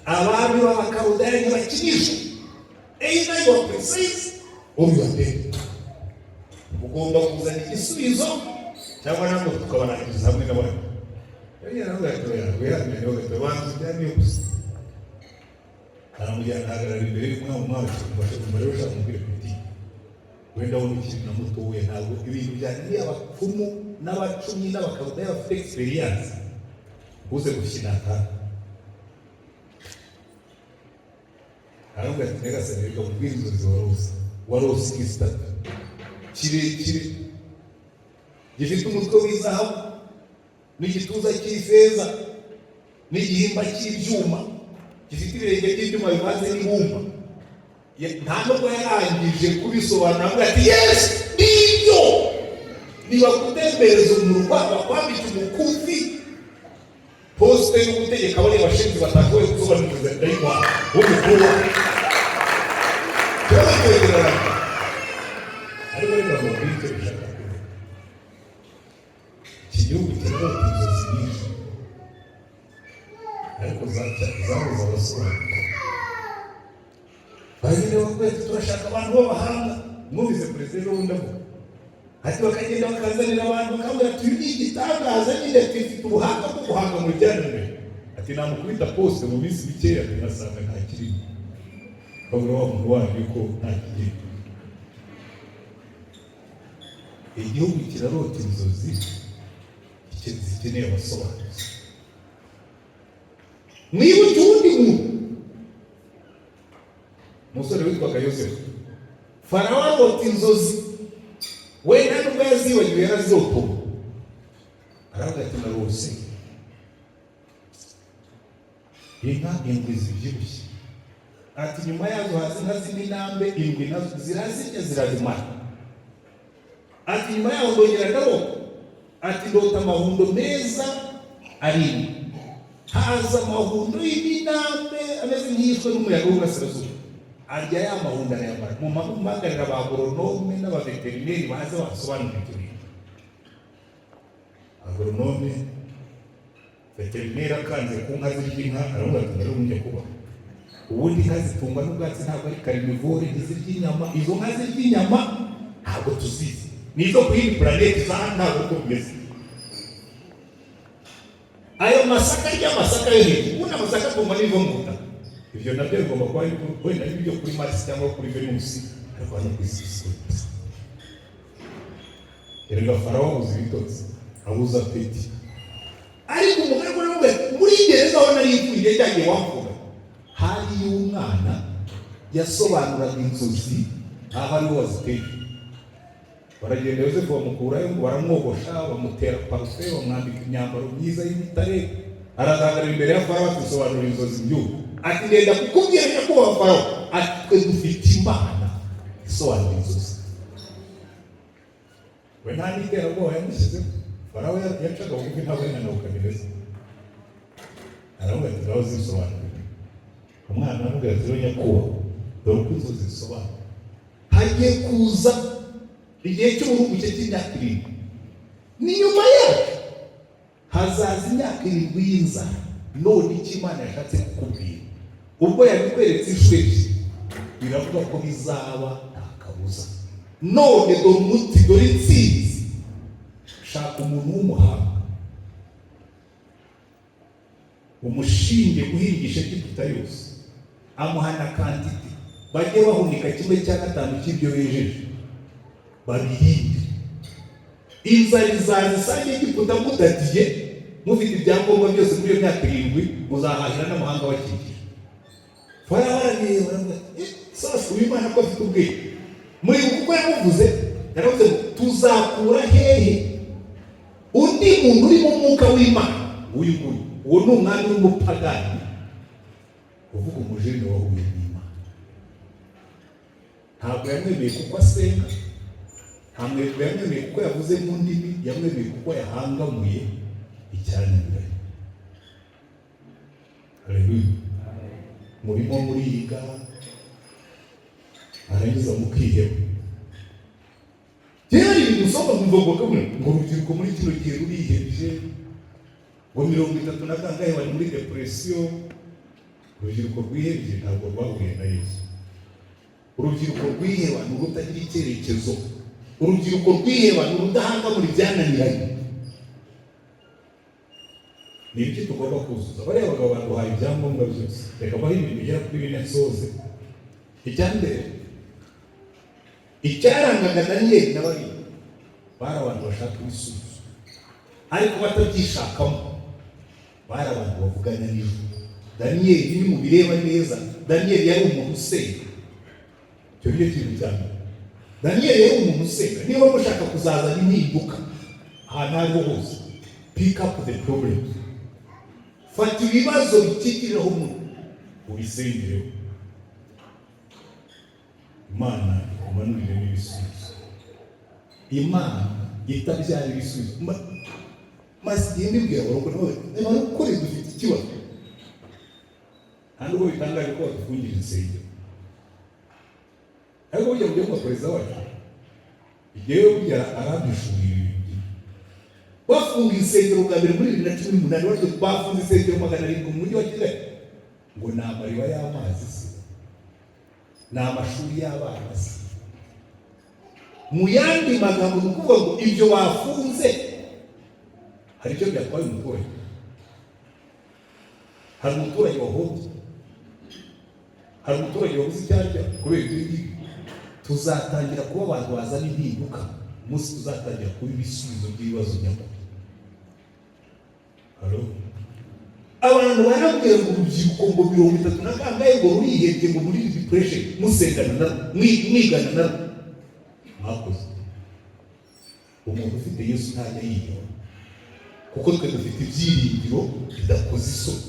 abami b'Abakawudaya ntibakinisha. Either you are precise or you are dead. Ugomba kuzana igisubizo cyangwa ntabwo tukabarangiriza hamwe n'abandi. Yari aravuga ati wihangane wowe bantu byari gusa. Aramujyana ahagarara imbere y'umwami kumufasha kumara ushaka kumubwira ati wenda wowe ukiri na muto we ntabwo ibintu byananiye abapfumu n'abacumi n'Abakawudaya bafite experience uze gushyira hano. Aravuga ati Nyagasani reka mubwire inzozi warose igisate kirekire gifite umutwe w'izahabu n'igituza cy'ifeza n'igihimba cy'ibyuma, gifite ibirenge by'ibyuma bivanze n'ibumba. Nta nubwo yarangije kubisobanura, avuga ati yesi nibyo, nibakutembereza umurwa bakwambika umukufi posite y'ugutegeka bariya bashinzwe batashoboye gusobanukirwa ndayikwa kuba kibazo kwegerana ariko reka ngo bwite bishaka kuba iki gihugu kirarota inzozi nyinshi ariko zabuze abasobanura bagenda bavuga ati turashaka abantu b'abahanga mwumvise perezida w'undi avuga ati bakagenda bakazanira abantu bakabwira ati uyu ni igitangaza nyine twifite ubuhanga bwo guhanga mu bijyanire ati namukubita poste mu minsi mikeya tunasanga nta kirimo babura wa muntu wanyu ko nta kirimo igihugu kirarota inzozi zikeneye abasobanuzi mwibuke uwundi muntu umusore witwaga Yosefu Farawo arota inzozi we nta nubwo yazibagiwe yarazirotoba aravuga ati narose inka indwi zibyibushye ati nyuma yazo haza inka z'iminambe indwi nazo zirazirya zirazimara ati nyuma yaho ndongera ndarota ati ndota amahundo meza arindwi haza amahundo y'iminambe ameze nk'iyishwe n'umuyaga w'uburasirazuba arya ya mahundo arayamara mu mpagarira ba agoronome n'abaveterineri baze basobanura ibyo bintu agoronome veterineri akanze ku nka zirya inka aravuga ati ndarumye kuba ubundi inka zitungwa n'ubwatsi ntabwo ari karinivore ntizirya inyama izo nka zirya inyama ntabwo tuzizi nizo ku yindi planeti zaha ntabwo uko bimeze ayo masaka y'amasaka yo hejuru ubundi amasaka atungwa n'ivo mu butaka ibyo nabyo bigomba kuba wenda n'ibyo kuri Mars cyangwa kuri Venus ariko hano ku isi erega Farawo abuze ibitotsi abuze apeti ariko umugore we muri gereza aho nari yipfuye cyagiye wavuga hari umwana yasobanuraga inzozi aho ari we waziteye baragenda Yosefu bamukurayo ngo baramwogosha bamutera parufe bamwambika imyambaro myiza y'ibitare arazagarira imbere ya Farawo atusobanurira inzozi by'ubu ati ngenda kukubwira nyakubahwa Farawo ati twe dufite imana isobanura inzozi we nta n'iterabwoba yamushyizeho Farawo yacaga bugufi ntabwo ari na Nebukadineza aravuga ati ngaho zisobanurire umwana aramubwira ati rero nyakubahwa dore uko inzozi zisobanura hagiye kuza igihe cy'uburuhuke cy'imyaka 7 ni nyuma yacu hazaza imyaka 7 y'inzara none icyo Imana yashatse kukubwira ubwo yabikweretse inshuro ebyiri biravuga ko bizaba nta kabuza none dore umuti dore intsinzi shaka umuntu w'umuhanga umushinge guhingisha Egiputa yose amuhana kantite bajye bahunika 1/5 cy'ibyo bejeje babirinde inzara izazisange Egiputa mudatiye mufite ibyangombwa byose muri iyo myaka 7 muzahahira n'amahanga bakikije Farawo arareba sasa uyu Imana ko afite ubwenge muri uko yamuvuze yaravuze tuzakura hehe undi muntu uri mu mwuka w'Imana uyu uwo ni umwami w'umupagani uvuga umujene wahuye n'Imana ntabwo yamwemeye kuko asenga ntabwo yamwemeye kuko yavuze mu ndimi yamwemeye kuko yahangamuye icyananiranye haleluya murimo muriga arangiza mukiheba rero ibintu usoma ngo urubyiruko muri kino gihe rurihebye ngo 30 bari muri depression urubyiruko rwihebye ntabwo rwahuye na Yesu urubyiruko rwiheba ni urutagira icyerekezo urubyiruko rwiheba ni urudahanga muri byananiranye ni iki tugomba kuzuza bariya bagabo baduhaye ibyangombwa byose reka bahe ibintu bigera kuri 4 soze icyambere icyarangaga Daniyeli n'abari bari abantu bashaka ibisubizo ariko batabyishakamo bari abantu bavugana n'ijuru Daniyeli ni mu bireba neza Daniyeli yari umuntu usenga cyo gihe kintu cyane Daniyeli yari umuntu usenga niba mushaka kuzazana impinduka ahantu ariho hose pick up the problem fata ibibazo bikikiriho umuntu ubisengereho Imana ikumanurire n'ibisubizo Imana itabyara ibisubizo maze igihe mbibwira ngo niba ukore dufite ikibazo nta nubwo bitangaje ko badufungira insengero, ariko burya mu gihugu perezida wacu igihe burya aradushurira ibintu. Bafunga insengero bwa mbere muri 2018, batyo bafunze insengero 700 mu mujyi wa Kigali, ngo ni amariba y'amazi se, ni amashuri y'abana se. Mu yandi magambo ni ukuvuga ngo ibyo bafunze hari icyo byatwaye umuturage. Hari umuturage wahombye, hari umuturage wabuze icyo arya kubera ibyo ngibyo. Tuzatangira kuba abantu bazana impinduka umunsi tuzatangira kuba ibisubizo by'ibibazo nyakuri. Abantu barabwira ngo urubyiruko ngo 30 na kangahe ngo rurihebye ngo muri depression, musengana na mwigana na mwakoze. Umuntu ufite Yesu ntajya yiyora, kuko twe dufite ibyiringiro bidakoze isoni.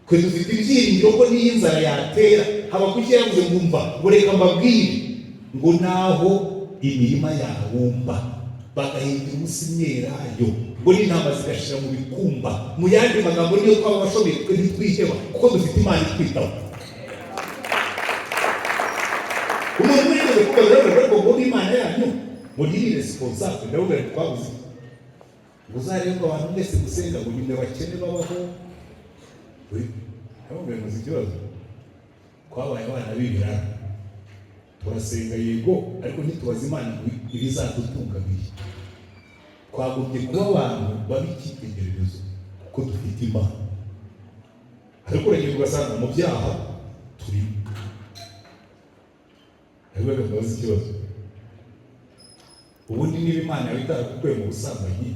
Twe dufite ibyiringiro ko n'iyo inzara yatera haba kuki yavuze ngumva ngo reka mbabwire ngo naho imirima yahumba bagahindura umusimyerayo ngo n'intama zigashira mu bikumba. Mu yandi magambo niyo twaba bashoboye twe ntitwiheba kuko dufite Imana itwitaho. Umuntu wese kuko rero ngo Imana yanyu ngo ni responsable nawe bari twabuze. Ngo uzarebe ko abantu mwese gusenga ngo nyine bakene babaho. Aho bari mu kibazo kwabaye abana b'ibirara, turasenga yego ariko ntitubaze Imana ibizadutunga bihe. Twagomye kuba abantu babikitegererezo kuko dufite Imana, ariko urengera ugasanga mu byaha turimo. Ariko bakabaza ikibazo, ubundi niba Imana yawe itarakukuye mu busambanyi,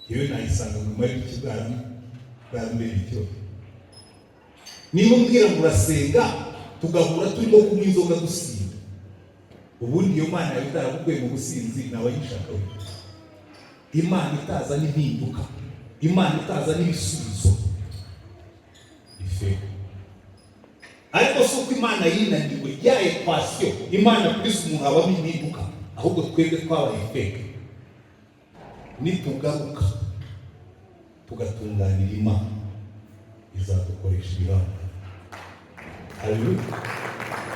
yewe nayisanga mu mari y'ikibwami bwambere ikibazo. Niba umbwira ngo urasenga tugahura turimo kunywa inzoga dusinda, ubundi iyo Mana yawe itarakukuye mu businzi nawe yishaka we. Imana itaza n'impinduka, Imana itaza n'ibisubizo ife. Ariko si uko Imana yinaniwe ya equation Imana kuri umuntu habamo impinduka, ahubwo twebwe twabaye feke. Nitugaruka tugatunganira Imana izadukoresha ibihano. Haleluya.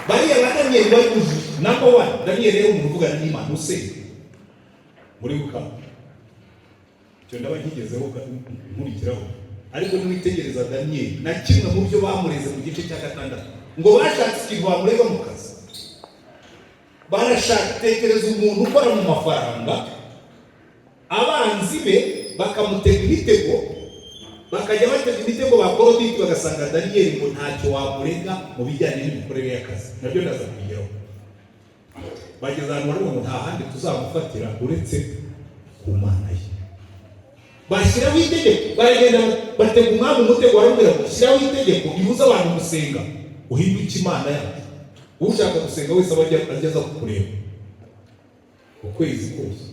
Bariya ba Daniel bari kujije number 1. Daniel rero umuntu uvugana n'Imana usenga muri ukaba cyo ndaba nkigezeho nkurikiraho. Ariko nimwitegereza Daniel na kimwe mu byo bamureze mu gice cya 6 ngo bashatse ikintu bamurega mu kazi. Barashaka tekereza umuntu ukora mu mafaranga, abanzi be bakamutega imitego, bakajya batega imitego bakora biti bagasanga Daniel ngo ntacyo wamurega mu bijyanye n'imikorere y'akazi. Nabyo ndaza kugeraho. Bageze ahantu bari ngo nta handi tuzamufatira uretse ku Mana ye. Bashyiraho itegeko, baragenda batega umwami umutego baramubwira ngo shyiraho itegeko ibuza abantu gusenga, uhinduke Imana yacu. Ushaka gusenga wese aba ageza kukureba ukwezi kose.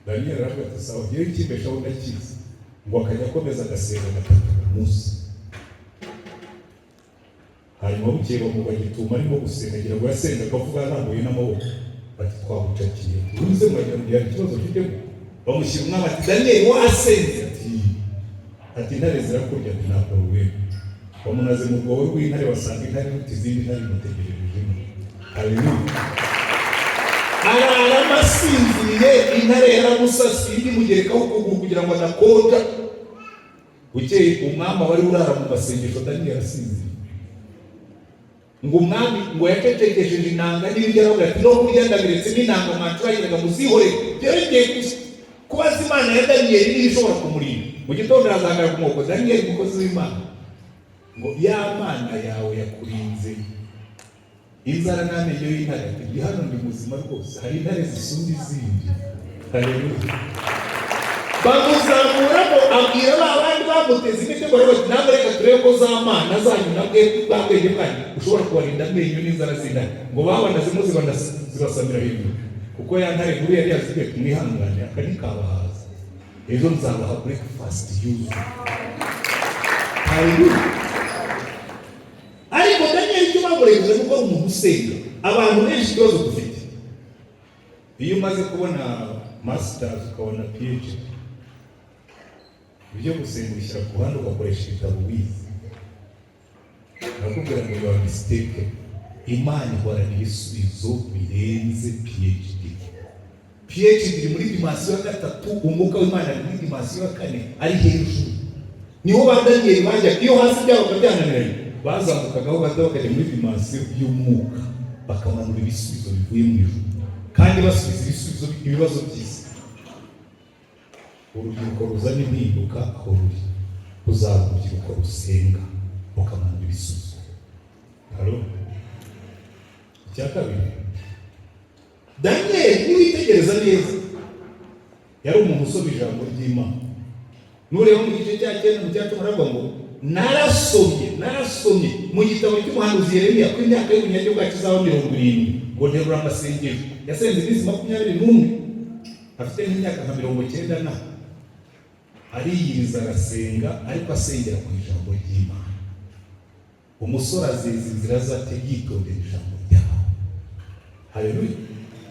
Daniel aravuga ati sawa, ngewe ikibeshaho ndakizi, ngo akajya akomeza agasenga 3 ku munsi. Hanyuma bukeye bamubaye igituma arimo gusenga, agira ngo yasenga akavuga arambuye n'amaboko, bati twabucakiye turuze mwagira ngo yari ikibazo mfitemo. Bamushyira umwami ati Daniel wasenze, ati intare zirakurya, ati ntabwo rwego. Bamunaze mu rwobo rw'intare basanga intare iruta izindi ntare imutegerejemo. Haleluya. Arara amasinziriye, intare yaramusasiye imugerekaho ukuguru kugira ngo adakonja. Bukeye umwami wari urara mu masengesho Daniel arasinziriye. Ngo umwami ngo yacecekesheje inanga n'ibiryo aravuga ati no kurya ndabiretse n'inanga mwacurahiraga muzihore. Byongeye kubaza Imana ya Daniel niba ishobora kumurinda. Mu gitondo arazangara ku moko, Daniel umukozi w'Imana, ngo ya Mana yawe yakurinze inzara n'amenyo y'intare, ati ndi hano ndi muzima rwose, hari intare zisumba izindi. Haleluya. Bamuzamuramo abwira abandi bamuteze imitego bati ntabwo reka turebe ko za Mana zanyu nabwe bwabwenge bwanyu ushobora kubarinda amenyo n'inzara z'intare. Ngo babanazemo zibasamira hejuru, kuko ya ntare nkuru yari yazibwiye kumwihangane akanikabahaza, ejo nzabaha breakfast yuzuye. Haleluya. Ariko Daniel icyo bamurenze nuko ari umuntu usenga. Abantu benshi ikibazo dufite, iyo umaze kubona masters ukabona PhD, ibyo gusenga ushyira ku ruhande ugakoresha ibitabo wize. nakubwira ngo biba mistake. Imana ihorana ibisubizo birenze PhD. PhD iri muri dimansiyo ya gatatu, umwuka w'Imana ari muri dimansiyo ya kane, ari hejuru. Niho ba Daniel bajya, iyo hasi byabaga byananiranye bazamukagaho bakajya muri dimansiyo y'umwuka, bakamanura ibisubizo bivuye mu ijuru, kandi basubiza ibisubizo ibibazo by'isi. Urubyiruko ruzana impinduka aho ruri, ruzaba urubyiruko rusenga rukamanura ibisubizo. Halo? Icya kabiri, Daniel niwitegereza neza yari umuntu usoma ijambo ry'Imana. Nureba mu gice cya 9 mu cya 10 aravuga ngo narasomye mu gitabo cy'umuhanuzi Yeremiya ko imyaka y'ubunyage bwacu izaba 70, ngo nterura amasengesho. Yasenze iminsi 21, afite n'imyaka nka 90 na ariyiriza arasenga, ariko asengera ku ijambo ry'Imana. Umusore azeza inzira zate yitondera ijambo ryawe. Haleluya.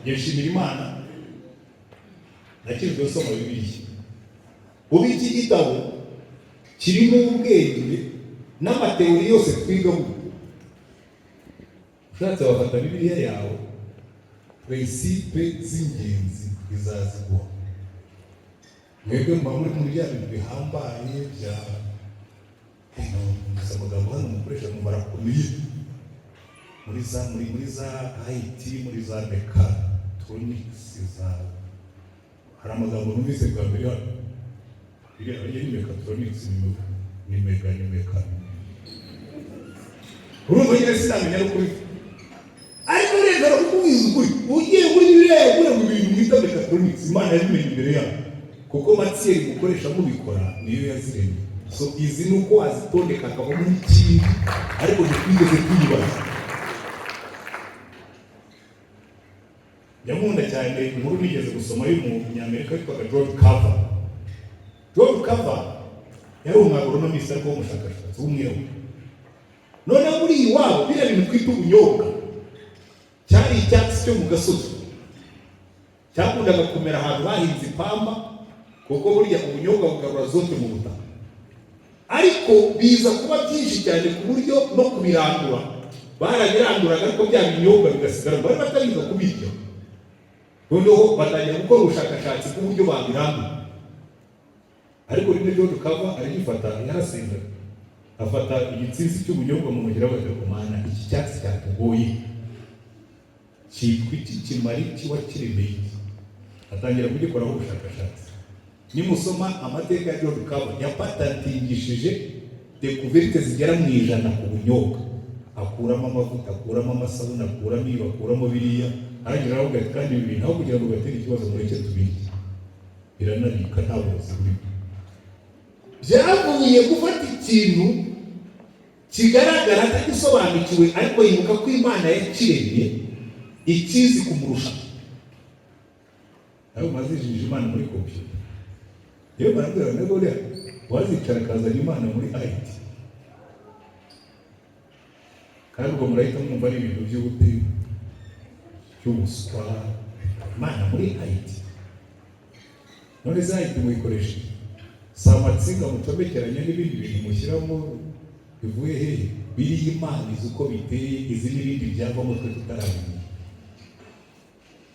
Yeshimira Imana. Nakiri gusoma Bibiliya. Ubu iki gitabo kirimo ubwenge n'amateori yose twigamo. Ushatse wafata Bibiliya yawe, principe z'ingenzi izaziguha. Mwebwe muri bya bintu bihambaye bya amagambo hano mukoresha mu barakomeye muri za IT, muri za mechatronics, hari amagambo numvise bwa mbere hano. Biriya ni mechatronics, ni mega. Urumva nyine sinamenya n'ukuri. Ariko rero ukubiza ukuri, ugiye muri biriya yagura mu bintu mwita mechatronics, Imana yabimenye imbere yawe. Kuko Mathieu gukoresha mubikora niyo yaziremye. So izi nuko azitondeka akava muri kintu, ariko dukwigeze kwibaza. Nyamunda cyane inkuru nigeze gusoma y'umunyamerika witwa George Carver. George Carver yari umwagronomist ariko w'umushakashatsi w'umwirabura. None muri iwabo biriya bintu twita ubunyobwa cyari icyatsi cyo mu gasozi, cyakundaga kumera ahantu bahinze ipamba, kuko burya ubunyobwa bugarura zote mu butaka. Ariko biza kuba byinshi cyane ku buryo no kubirandura barabiranduraga, ariko bya binyobwa bigasigara, bari batabiza kubirya. Noneho batangira gukora ubushakashatsi ku buryo babirandura. Ariko rimwe George Carver arifata, yarasenga, afata igitsinzi cy'ubunyobwa mu mugira bagakomana, iki cyatsi cyatugoye cyitwa iki kimari kiba kiremeye, atangira kugikoraho ubushakashatsi. Nimusoma amateka ya George Carver, yapatantingishije découverte zigera mu 100 ku bunyobwa. Akuramo amavuta, akuramo amasabune, akuramo ibi, akuramo biriya, aragira aho kandi ibi bintu aho kugira ngo batere ikibazo muri cyo tubirye, biranarika nta burozi buri. Byavuye gufata ikintu kigaragara atagisobanukiwe, ariko yibuka ko Imana yakiremye ikizi kumurusha. Aho mazijije Imana muri computer. Yewe barabwira ngo rero wazicara kazana Imana muri IT. Kandi ubwo murahita mwumva ari ibintu by'ubute cy'ubuswa. Imana muri IT. None za IT muyikoresha samatsinga mutobekeranya n'ibindi bintu mushyiramo bivuye hehe? Biri Imana izi uko biteye, izi n'ibindi byavamo twe tutaramenya.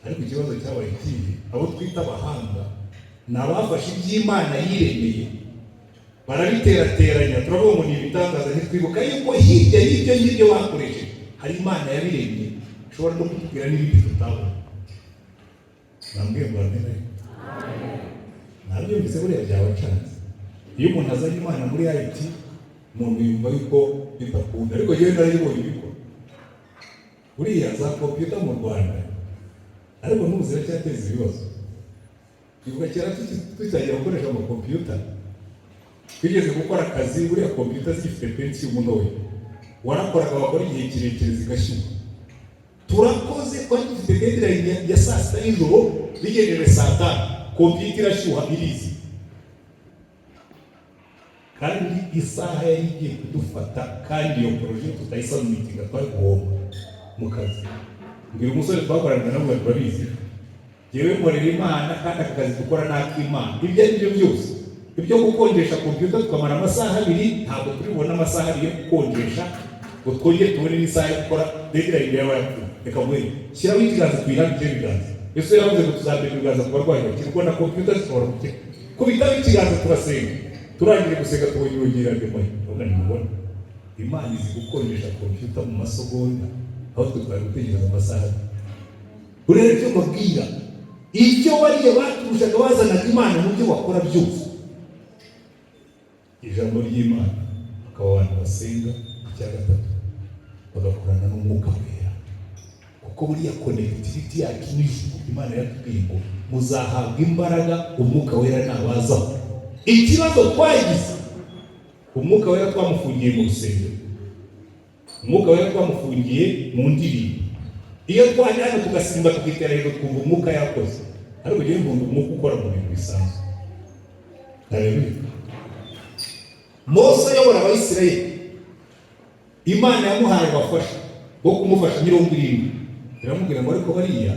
Ariko ikibazo cyabaye ikihe? Abo twita abahanga n'abafashe iby'Imana yiremeye barabiterateranya, turavuga ngo ni ibitangaza, ntitwibuka yuko hirya y'ibyo ngibyo bakoresheje hari Imana yabiremye ishobora no kutubwira n'ibindi tutabona. Nambwiye ngo amenye. Nabyo mbese buriya byabacanze. Iyo umuntu azanye Imana muri IT, umuntu yumva yuko bitakunda, ariko yewe narayibonye bikora. Buriya za computer mu Rwanda, ariko n'ubuzira cyateza ibibazo. Ivuga cyera tutagira gukoresha ama computer, twigeze gukora akazi buriya computer zifite pensi y'umunoye, warakoraga wakora igihe kirekire zigashyuha. Turakoze kwa dufite deadline ya saa 6 y'ijoro, bigejeje saa 5 computer irashyuha irizi. Kandi isaha yari igiye kudufata, kandi iyo projet tutayisubmitinga twari guhomba mu kazi. Ngira umusore twakoranaga nabo barabizi, yewe nkorera Imana kandi akazi dukora n'ak'Imana. Ibyo ari byo byose, ibyo gukonjesha computer tukamara amasaha 2, ntabwo turibona amasaha 2 yo gukonjesha ngo twongere tubone n'isaha yo gukora degera imbere y'abayapfuye. Reka mwe shyiraho ikiganza twirambike ibiganza. Yesu yaravuze ngo tuzambika ibiganza ku barwayi bakira, kuko na kompiyuta zishobora gukira. Kubitaho ikiganza turasenga, turangire gusenga tubongera nyuma. None nimubona Imana izi gukoresha kompiyuta mu masogonda aho twari gutegereza amasaha. Urebe icyo mbabwira, icyo bariya baturushaga bazanaga Imana mu byo bakora byose, ijambo ry'Imana, akaba abantu basenga. Icya gatatu, bagakorana n'Umwuka Wera, kuko buriya connectivity yacu n'ijuru Imana yatubwiye ngo muzahabwa imbaraga Umwuka Wera nabazaho. Ikibazo twagize, Umwuka Wera twamufungiye mu rusengero, Umwuka Wera twamufungiye mu ndirimbo. Iyo twajya hano tugasimba tukitera hejuru twumva Umwuka yakoze, ariko njyewe mbumva Umwuka ukora mu bintu bisanzwe. Haleluya. Mose ayobora Abisirayeli, Imana yamuhaye abafasha bo kumufasha 70. Iramubwira ngo ariko bariya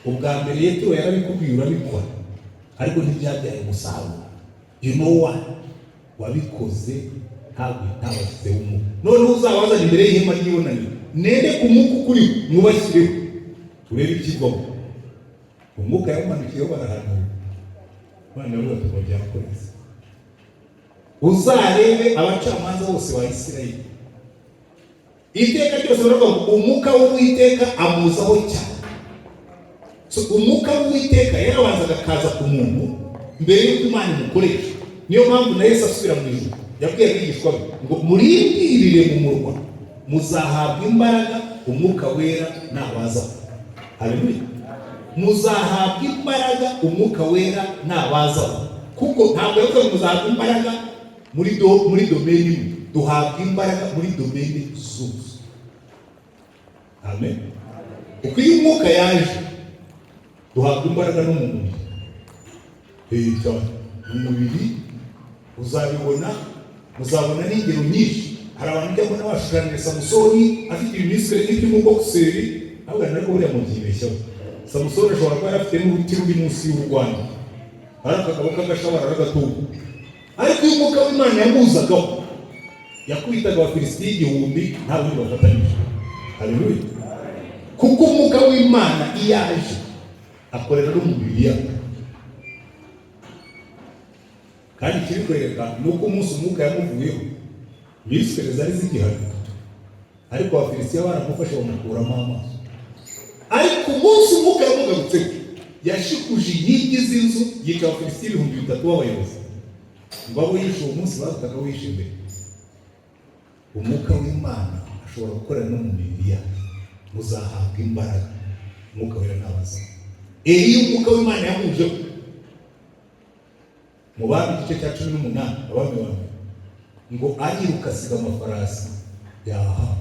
ubwa mbere Yetro yarabikubwiye urabikora, ariko ntibyabyaye umusaruro. You know what? Wabikoze ntabwo ntabashyizeho Umwuka. None uzabazana imbere y'ihema ry'ibonaniro, nende ku Mwuka ukuri mwubashyireho, urebe ikivamo. Umwuka yamumanukiyeho barahanura. Imana yavuga ati ngo byakoreze. Uzarebe abacamanza bose ba Isirayeli, iteka ryose baravuga ngo Umwuka w'Uwiteka amuzaho cyane. So Umwuka w'Uwiteka yarabanzaga akaza ku muntu mbere y'uko Imana imukoresha. Niyo mpamvu na Yesu asubira mu ijuru yabwiye abigishwa be ngo murindirire mu murwa, muzahabwa imbaraga Umwuka Wera nabazaho. Haleluya. Muzahabwa imbaraga Umwuka Wera nabazaho, kuko ntabwo yuko muzahabwa imbaraga muri domeni imwe, duhabwa imbaraga muri domeni zose. Amen. Uko iyo Umwuka yaje duhabwa imbaraga no mu mubiri. Cyane mu mubiri uzabibona, muzabona n'ingero nyinshi. Hari abantu ujya mbona bashushanyije Samusoni afite ibimisire n'iby'umubokiseri, ahubwo ariko buriya mubyibeshyaho. Samusoni ashobora kuba afite n'uruti ruri munsi y'urwanda, ari akagabo k'agashabara n'agatugu, ariko iyo Umwuka w'Imana yamuzagaho yakubitaga Abafilisitiya 1000 nta wundi bafatanyije. Haleluya. Kuko Umwuka w'Imana iyo aje akorera no mu mubiri yacu. Kandi ikiri kwereka nuko umunsi Umwuka yamuvuyeho Misiri zari zigihari, ariko Abafilisitiya baramufashe bamukuramo amaso. Ariko umunsi Umwuka yamugarutseho yashikuje inkingi z'inzu, yica Abafilisitiya 3000 b'abayobozi. Ngo abo yishe uwo munsi bavugaga wishe mbere. Umwuka w'Imana ashobora gukorera no mu mibiri yacu. Muzahabwa imbaraga Umwuka Wera nabazaho. Iyo Umwuka w'Imana yamujeho, mu Bami igice cya 18, Abami ba mbere, ngo ariruka asiga amafarasi. Yaha,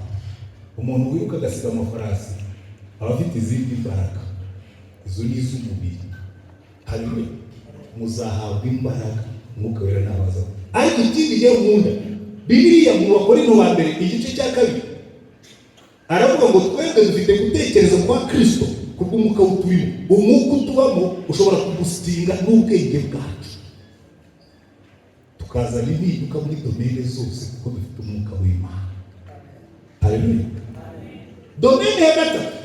umuntu wiruka agasiga amafarasi aba afite izindi mbaraga, izo ni iz'umubiri. Haleluya. Muzahabwa imbaraga Umwuka Wera nabazaho. Ariko ikindi gihe nkunda Bibiliya mu Bakorinto ba mbere igice cya 2 aravuga ngo twebwe dufite gutekereza kwa Kristo kubw'Umwuka uturimo. Umwuka utubamo ushobora kugusitinga n'ubwenge bwacu, tukazana impinduka muri domene zose, kuko dufite Umwuka w'Imana. Haleluya. Domene ya gatatu,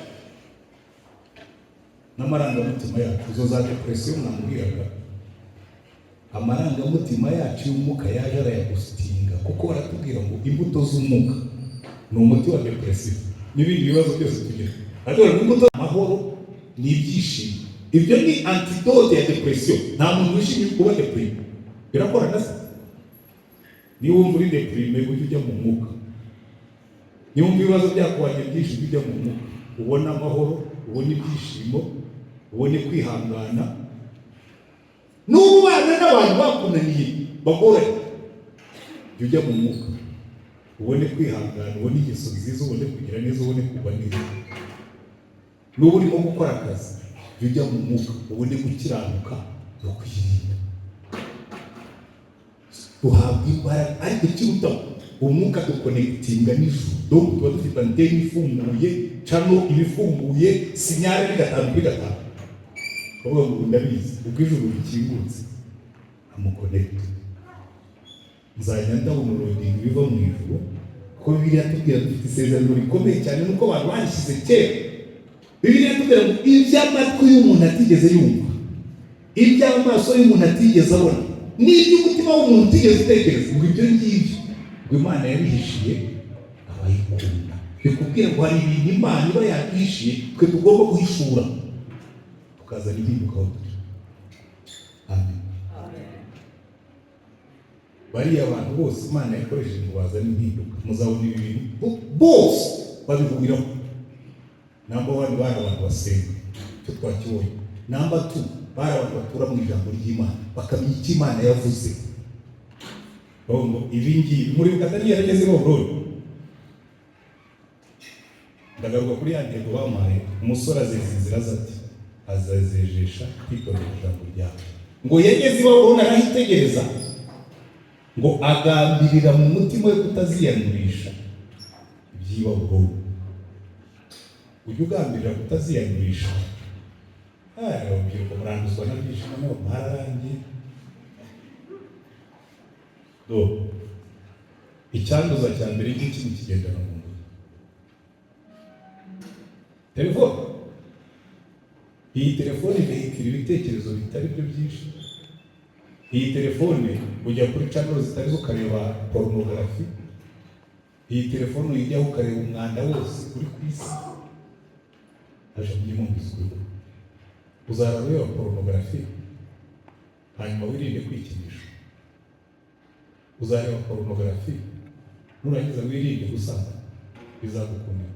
n'amarangamutima yacu. Izo za depression namubwiraga, amarangamutima yacu y'Umwuka yaje arayagusitinga, kuko baratubwira ngo imbuto z'Umwuka ni umuti wa depression n'ibindi bibazo byose tugira. Ariko imbuto amahoro n'ibyishimo, ibyo ni antidote ya depression. Nta muntu wishimiye kuba deprime, birakora nasa. Niba wumva uri deprime ujya mu Mwuka, niba wumva ibibazo byakubanye byinshi ujya mu Mwuka, ubona amahoro, ubona ibyishimo, ubone kwihangana. N'ubana n'abantu bakunaniye bagoranye, ujya mu Mwuka, ubone kwihangana, ubone ingeso nziza, ubone kugira neza, ubone kuba neza. N'ubu urimo gukora akazi, ujya mu Mwuka, ubone gukiranuka no kwirinda. Duhabwa imbaraga, ariko ikiruta Umwuka dukonekitinga n'ijuru. Donc tuba dufite anteni ifunguye, cano ibifunguye, sinyare ni 5/5. Kuvuga ngo ndabizi uko ijuru rikingutse amukonekite, nzajya ndabona urugendo biva mu ijuru ko Bibiliya tubwira dufite isezerano rikomeye cyane nuko abantu barishyize kera. Bibiliya tubwira ngo iby'amatwi y'umuntu atigeze yumva, iby'amaso y'umuntu atigeze abona, n'iby'umutima w'umuntu utigeze utekereza, ngo ibyo ngibyo ngo Imana yabihishiye abayikunda. Bikubwira ngo hari ibintu Imana iba yahishiye twe tugomba guhishura tukazana impinduka aho turi. Amen. Bariya abantu bose Imana yakoresheje ngo bazane impinduka, muzabona ibi bintu bose babihuriraho. Namba 1 bari abantu basenga, icyo twakibonye. Namba 2 bari abantu batura mu ijambo ry'Imana, bakamenya icyo Imana yavuze. Ngo ibi ngibi muri Katani yarageze Babuloni. Ndagaruka kuri ya ntego bamuhaye, umusore azezizira ati azazejesha kwitondera ijambo ryawe. Ngo yageze i Babuloni arahitegereza, ngo agambirira mu mutima we kutaziyanurisha iby'i Babuloni. Ujya ugambirira kutaziyanurisha. Urubyiruko muranduzwa na byinshi noneho mwararangiye. Icyanduza cya mbere cy'ikintu kigendana mu mubiri, telefone. Iyi telefone ihekera ibitekerezo bitari byo byinshi. Iyi telefone ujya kuri channel zitari zo ukareba pornography. Iyi telefone ujyaho ukareba umwanda wose uri ku isi. Aje kuyimumbizwa. Uzareba pornography hanyuma wirinde kwikinisha. Uzareba pornography nurangiza wirinde gusanga, bizagukomera.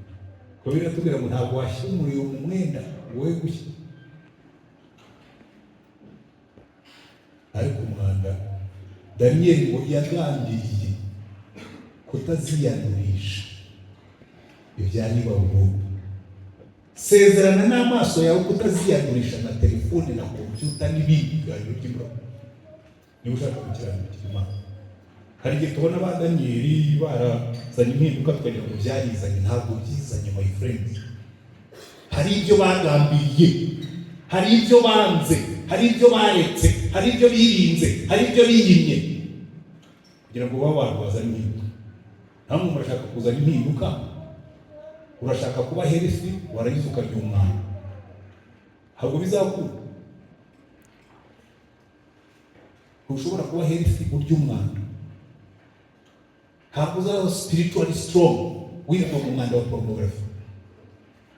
Ko biratubwira ngo ntabwo washyira umuriro mu mwenda wowe gushya. Ariko umwanda Daniel ngo yagambiriye kutaziyanurisha ibyari Babuloni. Sezerana n'amaso yawe kutaziyanurisha na telefone na kompyuta n'ibindi biganiro by'imbaho. Niba ushaka gukiranukira Imana. Hari igihe tubona ba Danieli barazanye impinduka tukagira ngo byarizanye, ntabwo byizanye my friend. Hari ibyo bagambiriye, hari ibyo banze, hari ibyo baretse, hari ibyo birinze, hari ibyo biyimye kugira ngo babe abantu bazane impinduka. Ntabwo murashaka kuzana impinduka, urashaka kuba healthy, warangiza ukarya umwana. Ntabwo bizakura. Ushobora kuba healthy urya umwana. Ntabwo uzaba spiritually strong wiva mu mwanda wa pornography.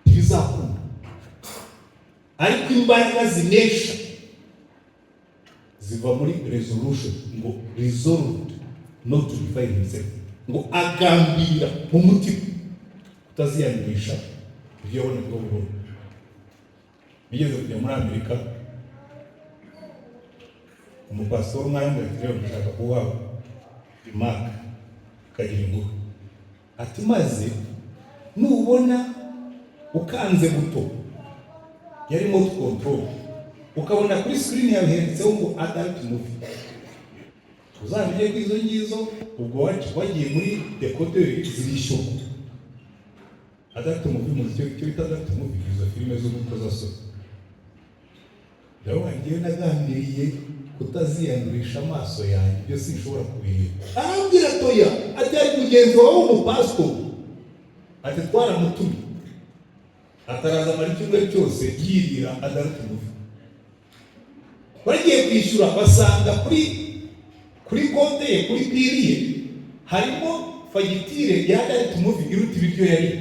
Ntibizakunda. Ariko imbaraga zinesha ziva muri resolution, ngo resolved not to define himself, ngo agambira mu mutima kutaziyanurisha ibyo yabona bwo burundu. Bigeze kujya muri Amerika, umupastori umwambere rero gushaka kubaho imaka kagira ngo ati maze nubona ukanze buto yari remote control ukabona kuri screen yawe handitseho ngo adult movie, uzabije ko izo ngizo ubwo wagiye muri decoder zirishyurwa. Adult movie mu cyo bita adult movie, izo filime zo gukozasoni. Ndaho ngiye nagambiriye kutaziyanurisha amaso yanjye, ibyo sinshobora kubireba. Arambwira toya ati ari mugenzi wawe umupastori, ati twaramutumye ataraza muri cyumweru cyose yirira adult movie. Bagiye kwishyura basanga kuri konte ye, kuri biri ye harimo fagitire ya adult movie iruta ibiryo yari.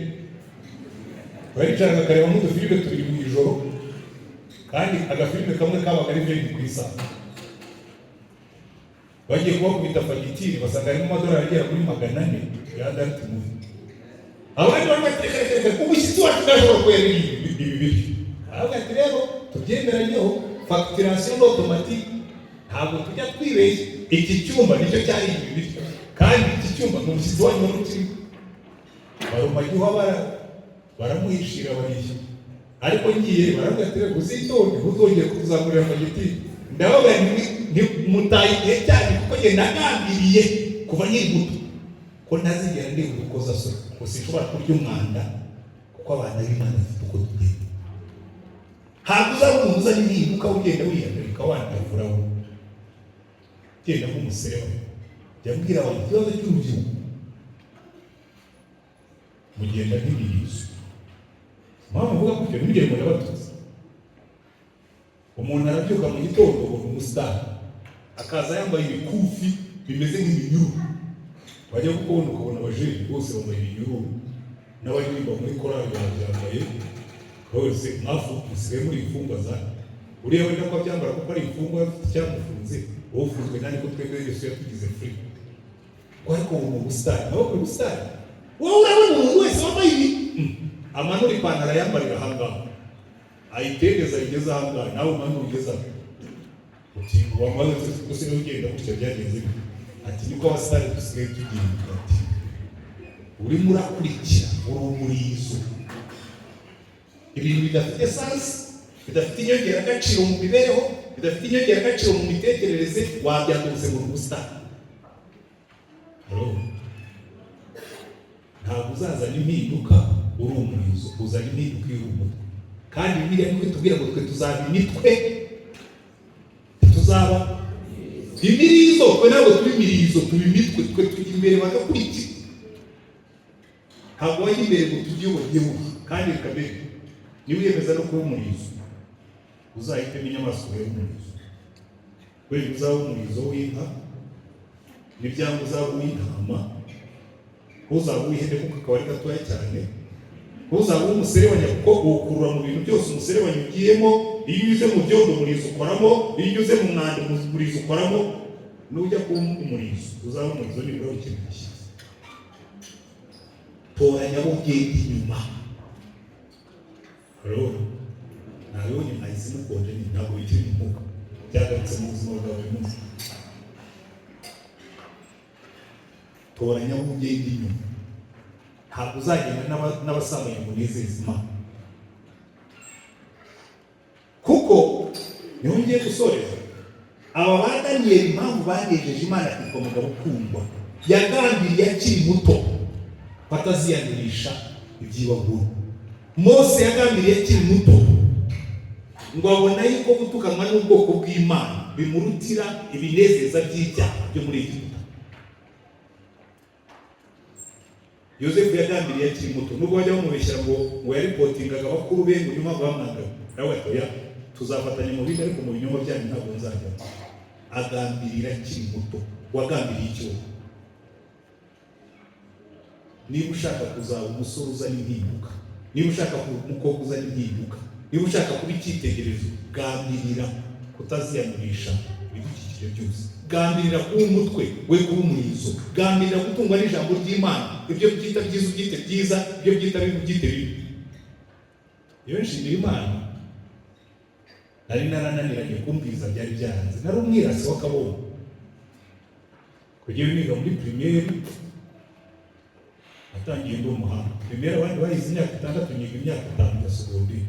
Baricara bakareba mu filime turi mu ijoro, kandi agafilime kamwe kabaga ari byo ku isaha. Bagiye kubakubita fagitire basanga harimo amadolari agera kuri 400 ya adult movie. Abandi baratekereza umushyitsi wacu ntashobora kwera ibi biryo. Ahubwo ati rero tubyemeranyeho facturation automatique, ntabwo tujya twibeshya. Iki cyumba nicyo cyari ibi biryo, kandi iki cyumba mu mushyitsi wanyu n'ukiri barumagiho baramuhishira barishyura. Ariko ngiye baravuga ati rero uzitonde ntuzongere kuzamurira fagitire. Ndavuga nti mutaye igihe cyane kuko njye nagambiriye kuva nkiri muto ko ntazigera ndi gukoza so, ko sinshobora kurya umwanda kuko abana b'Imana bafite uko tugenda. Ntabwo uzaba umuntu uzana impinduka ugenda wiyandarika wandavuraho genda nk'umuserewa. Jya mbwira abantu ikibazo cy'urubyiruko mugenda nk'imirizo. Mpamvu mvuga gutyo ntibigire ngo ndabatutse. Umuntu arabyuka mu gitondo ngo umusitari akaza yambaye ibikufi bimeze nk'iminyururu, wajya kubona ukabona abajeni bose bambaye iminyururu, n'abaririmba muri korali babyambaye bose, mwafu musigaye muri imfungwa za uriya wenda ko abyambara kuko ari imfungwa cyamufunze, wowe ufunzwe nani ko twebwe Yesu yatugize free. Ariko uwo musitari nawe kuri musitari wowe urabona umuntu wese wambaye ibi amanura ipantaro yambarira ahangaha ayitendeza igeze ahangaha, nawe umanura ugeze aho uti wambaye usigaye ugenda gutya byagenze bite? Ati niko abasitari dusigaye tugenda. Ati urimo urakurikira uri umurizo, ibintu bidafite sansi, bidafite inyongeragaciro mu mibereho, bidafite inyongeragaciro mu mitekerereze, wabyandutse mu busitani. Ntabwo uzazana impinduka uri umurizo, uzana impinduka uri umutwe. Kandi Bibiliya niko itubwira ngo twe tuzaba imitwe, tuzaba imirizo. Twe ntabwo turi imirizo, turi imitwe. Twe tujya imbere bagakurikira, ntabwo wajya imbere ngo tujye ubugihugu. Kandi kabiri niba uyemeza no kuba umurizo, uzahitemo inyamaswa ube umurizo. Wenda uzaba umurizo w'inka, n'ibyanga uzaba uw'intama, uzaba uw'ihene kuko akaba ari gatoya cyane, uzaba uw'umuserebanya kuko uwukurura mu bintu byose umuserebanya ugiyemo. Iyo unyuze mu byondo umurizo ukoramo, iyo unyuze mu mwanda umurizo ukoramo. Nujya kuba umurizo, uzaba umurizo nibura w'ikintu gishyize. Toranya abo ugenda inyuma. Ntabonye mwahise mukonje, ntabwo bikiri umwuka, byagarutse mu buzima bwa buri munsi. Toranya abo ugenda inyuma, ntabwo uzagenda n'abasambanya ngo unezeze Imana. Kuko niho ngiye gusoreza, aba ba Daniyeli impamvu banejeje Imana akitwa umugabo ukundwa, yagambiriye akiri muto bataziyandurisha ibyibaguru. Mose yagambiriye akiri muto ngo abona yuko gutukanwa n'ubwoko bw'Imana bimurutira ibinezeza by'ibyaha byo muri Egiputa. Yosefu yagambiriye akiri muto, nubwo bajya bamubeshyira ngo yaripotingaga abakuru be ngo nyuma bamwangaga, nawe atoya tuzafatanya mu bindi, ariko mu binyoma byanyu ntabwo nzajya. Agambirira akiri muto. Wagambiriye icyo? Niba ushaka kuzaba umusore uzana impinduka, niba ushaka kuba umukobwa uzana impinduka, niba ushaka kuba icyitegererezo, gambirira kutaziyanurisha ibidukikije byose. Gambirira kuba umutwe, we kuba umurizo. Gambirira gutungwa n'ijambo ry'Imana, ibyo byita byiza ubyite byiza, ibyo byita bibi ubyite bibi. Iyo nshimira Imana, nari narananiranye kumviriza byari byaranze, nari umwirasi w'akabongo. Kugira niga muri primaire, natangiye ndi umuhanga. Primaire abandi bahize imyaka 6, niga imyaka 5 ya secondaire.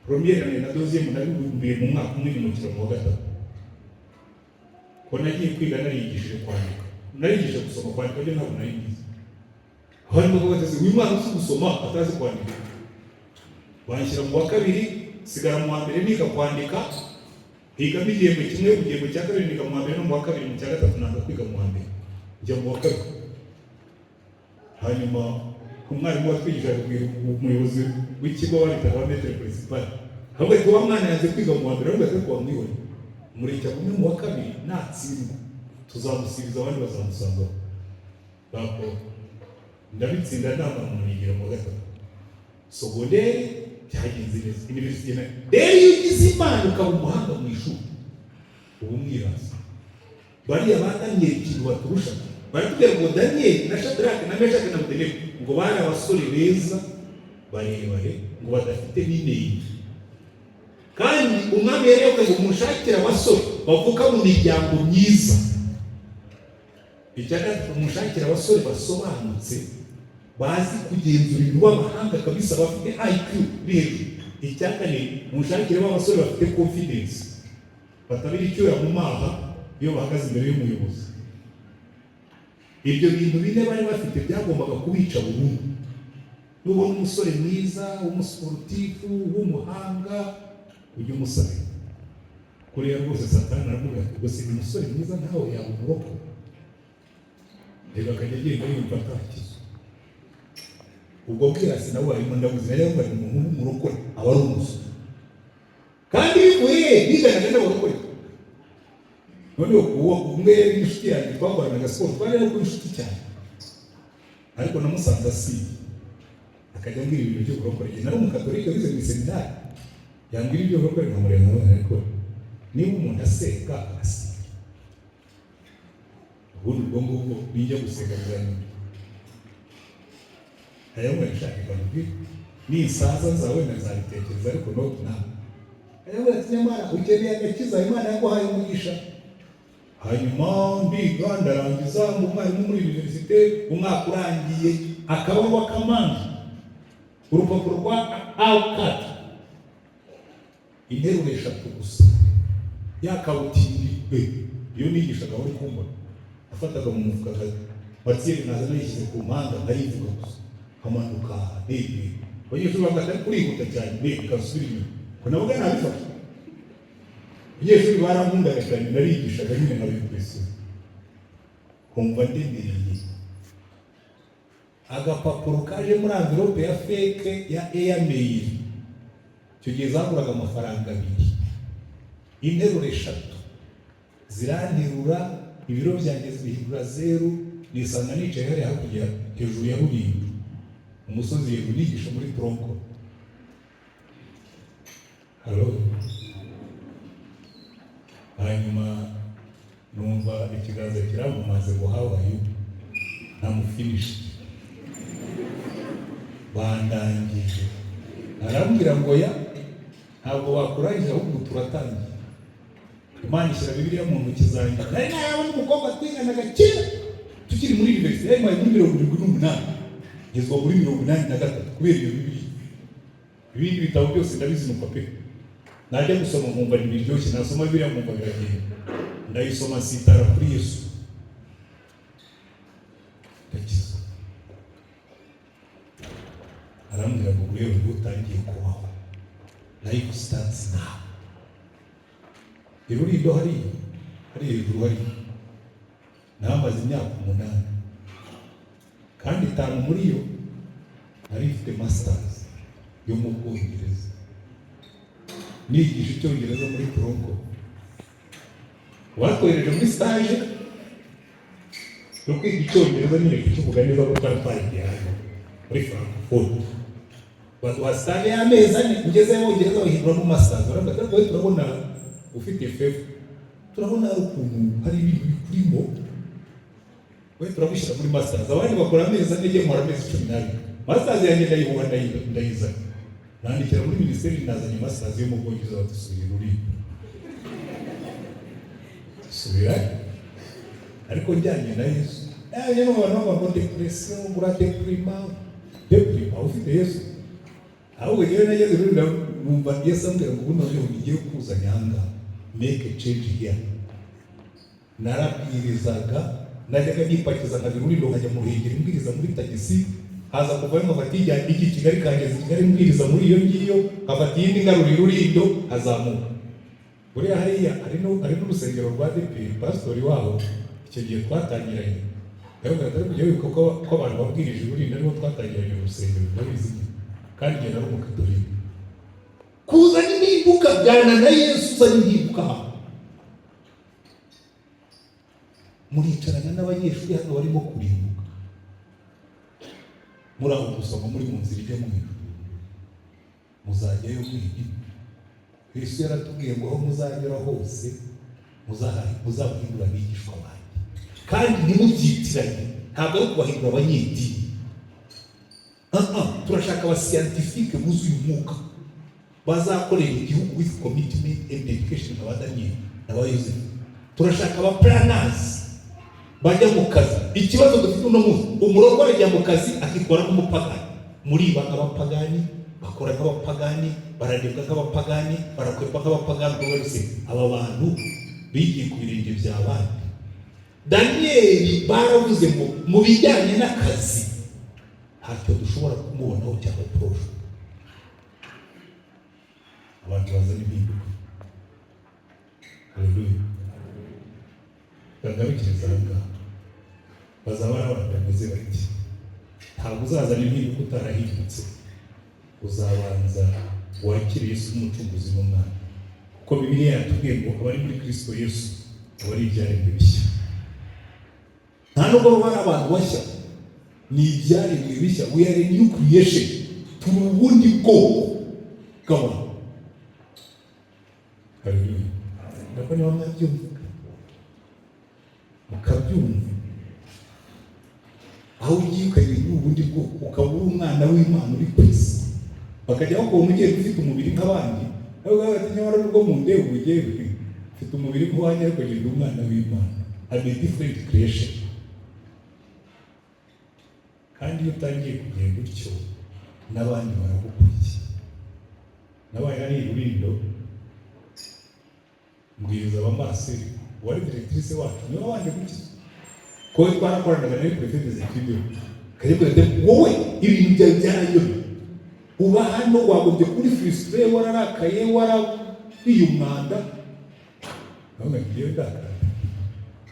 Première na deuxième nabibumbiye mu mwaka umwe mu kiramo wa gatatu. Ko nagiye kwiga narigishije kwandika, narigishije gusoma kwandika byo ntabwo narigize. Abantu bagaze uyu mwana uzi gusoma atazi kwandika, banshyira mu wa kabiri, sigara mu wa mbere niga kwandika, higa igihembwe kimwe, mu gihembwe cya kabiri niga mu wa mbere no mu wa kabiri, mu cya gatatu nanga kwiga mu wa mbere, njya mu wa kabiri. Hanyuma umwarimu watwigishaga umuyobozi w'ikigo wabitaga maître principal, ahubwo ati wa mwana yanze kwiga mu wa mbere, ahubwo ati kwa mwihore mureka kumwe mu wa kabiri natsindwa tuzamusibiza abandi bazamusanga. Bako ndabitsinda ntabwo munigira mu wa gatatu. Secondaire byagenze neza, university na rero iyo ugize Imana ukaba umuhanga mu ishuri, ubu mwirasi. Bariya ba Daniyeli ikintu baturusha, baratubwira ngo Daniyeli na Shadraka na Meshaki na Abedenego ngo bari abasore beza barebare ngo badafite n'inenge. Kandi umwami yari yavuze ngo mushakire abasore bavuka mu miryango myiza. Icyaka mushakire abasore basobanutse, bazi kugenzura ibintu, b'abahanga kabisa, bafite IQ hejuru. Icyaka ni mushakire abasore bafite confidence, batabira icyuya mu maha iyo bahagaze imbere y'umuyobozi. Ibyo bintu bine bari bafite byagombaga kubica burundu. Nubona umusore mwiza, umusportifu, w'umuhanga, ujye umusare. Kuriya rwose Satani aravuga ati gusa uyu musore mwiza ntawe yaba umuroko, reka akajya agenda yumva atakiza. ubwo bwirasi nawe warimo ndabuze rero ngo umuntu w'umurokore aba ari umusore kandi bivuye biganaga n'abarokore. Noneho uwo umwe n'inshuti yanjye twakoranaga siporo twari ari ku inshuti cyane, ariko namusanze asiye akajya ambwira ibintu by'uburokore. Nari umukatolika wize mu seminari, yambwira iby'uburokore nkamureba nkavuga ariko niba umuntu aseka agasiga, ubundi ubwo ngubwo bijya guseka byanyu ayawe yashakaga mbwira nisaza zawe nazabitekereza ariko no nawe ayawe ati nyamara ukeneye agakiza Imana yaguhaye umugisha. Hanyuma ndiga ndarangiza mu mwarimu muri universite, umwaka urangiye akabaho akamanje urupapuro rwa A4 interuro 3 gusa yakawutindi iyo nigishaga wari kumbona afataga mu mufuka batiri naza nayishyize ku mpanga ndayivuga gusa hamanuka n'ibi abanyeshuri bagata kurihuta cyane bikasubira inyuma ko nabo nabifasha. Abanyeshuri barankundaga cyane narigishaga nyine nkabimpresiyo kumva ndemereye. Agapapuro kaje muri envelope ya fake ya Airmail icyo gihe zaguraga amafaranga 2, interuro 3 ziranterura, ibiro byanjye bihindura 0, nisanga nicaye hari hakurya hejuru ya Rulindo umusozi hejuru nigisha muri Tronco. Hanyuma numva ikiganza kiramumaze ngo hawayo namufinish bandangije, arambwira ngo ya ntabwo bakurangije ahubwo turatangiye. Imana ishyira Bibiliya mu ntoki zanjye, nari nayabona umukobwa twiganaga kera tukiri muri universite yabaye muri 78 ngezwa muri 83 kubera iyo Bibiliya. Ibindi bitabo byose ndabizinuka pe, najya gusoma nkumva ntibiryoshye, nasoma Bibiliya nkumva biragenda, ndayisoma sitara kuri Yesu ndakiza. Arambwira ngo rero utangiye kubaho life starts now. Rulindo hari hejuru hari namaze imyaka 8 kandi 5 muri yo nari mfite masters yo mu Bwongereza, nigisha Icyongereza muri Tronco. Watwereje muri stage yo kwiga Icyongereza nyine kukivuga neza ko twaratangiye muri Frankfurt. Baduha stage y'amezi 4 ngeze mu Bwongereza bahindura mu masters. Baravuga ko turabona ufite fefu, turabona ukuntu hari ibintu bikurimo, we turabushyira muri masters. Abandi bakora amezi 4 ngiye nkora amezi 12. Masters yanjye ndayihura ndayizana, nandikira muri minisiteri nazanye masters yo mu Bwongereza batusubira Rulindo subira ariko njyanye na Yesu. Nyine abantu baba depression deprima ufite Yesu ahubwo rero nageze Rulindo numva Yesu ambwira ngo ubundi aho ngiye kuzanya hanga make a change here. Narabwirizaga najyaga nipakiza nka Rulindo nkajya mu Ruhengeri mbwiriza muri tagisi, haza kuvayo nkafata ijya iki Kigali kageze Kigali mbwiriza muri iyo ngiyo, nkafata iyindi ngaruri Rulindo hazamuka. Buriya hariya hari n'urusengero rwa DP pastori wabo icyo gihe twatangiranye, ariko atari kujya wibuka ko abantu babwirije Rulindo aribo twatangiranye urusengero rwabizi kandi njye nari umukatolika. Kuzana impinduka byana na Yesu, uzana impinduka. Muricarana n'abanyeshuri hano barimo kurimbuka, muri aho gusoma muri mu nzira ijya mu ijuru, muzajyayo mwigi. Yesu yaratubwiye ngo aho muzanyura hose muzabahindura abigishwa banjye, kandi ntimubyitiranye. Ntabwo ari kubahindura abanyedini, turashaka abascientifique buzuye umwuka bazakorera igihugu with commitment and dedication nka Daniel n'aba Yosefu. Turashaka aba planners bajya mu kazi. Ikibazo dufite uno munsi, umurokore ajya mu kazi akikora nk'umupagani, muriba nk'abapagani, bakora nk'abapagani, bararibwa nk'abapagani, barakwepa nk'abapagani. Bose aba bantu bigiye ku birenge by'abandi. Daniel baravuze ngo mu bijyanye n'akazi ntacyo dushobora kumubonaho cyangwa porosho. Abantu bazana impinduka. Haleluya. Bagarukiriza aha ngaha bazaba ari abantu bameze bati ntabwo uzazana impinduka utarahindutse. Uzabanza wakire Yesu nk'umucunguzi n'umwana, kuko Bibiliya yatubwiye ngo abari muri Kristo Yesu aba ari ibyaremwe bishya. Nta nubwo baba ari abantu bashya, ni ibyaremwe bishya. We are a new creation, turi ubundi bwoko bw'abantu. Haleluya. Ndabona niba mwabyumva mukabyumva, aho ugiye ukagira ubundi bwoko, ukaba uri umwana w'Imana uri ku isi, bakajya bakubona ugiye ufite umubiri nk'abandi, nabo bati nyamara nubwo mu ndebe ugiye ufite umubiri nk'uwanjye ariko ugenda umwana w'Imana. Are a different creation. Kandi iyo utangiye kugenda utyo n'abandi baragukurikiye. Nabaye ari Rulindo mbwiriza abamaseri, wari directrice wacu niwe wanje gutya, ko twarakoranaga nawe prefet des études, kayibwira ati wowe ibintu byawe byarayobye, uba hano wagombye kuri frustré, wararakaye, wariye umwanda. None ngiye ndakara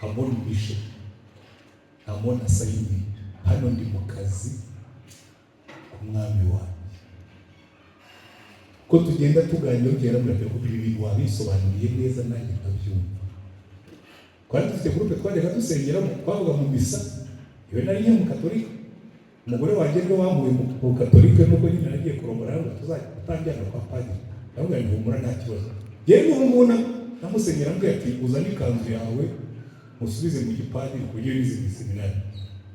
hamona ubishe, hamona sayini, hano ndi mu kazi k'umwami wanjye. Ko tugenda tuganira ugera muri ko ibi bintu wabisobanuriye neza nanjye ndabyumva. Kandi dufite groupe twajyaga dusengeramo, twavuga mu misa, iyo nari mu Katolika, umugore wanjye rero wamuye mu Katolika, nuko nyine nagiye kurongora ngo tuzatangira kwa padiri. Ndavuga ngo humura nta kibazo. Yewe n'umuntu namusengera mbwe ati uzane ikanzu yawe musubize mu gipadiri kugira izi seminari.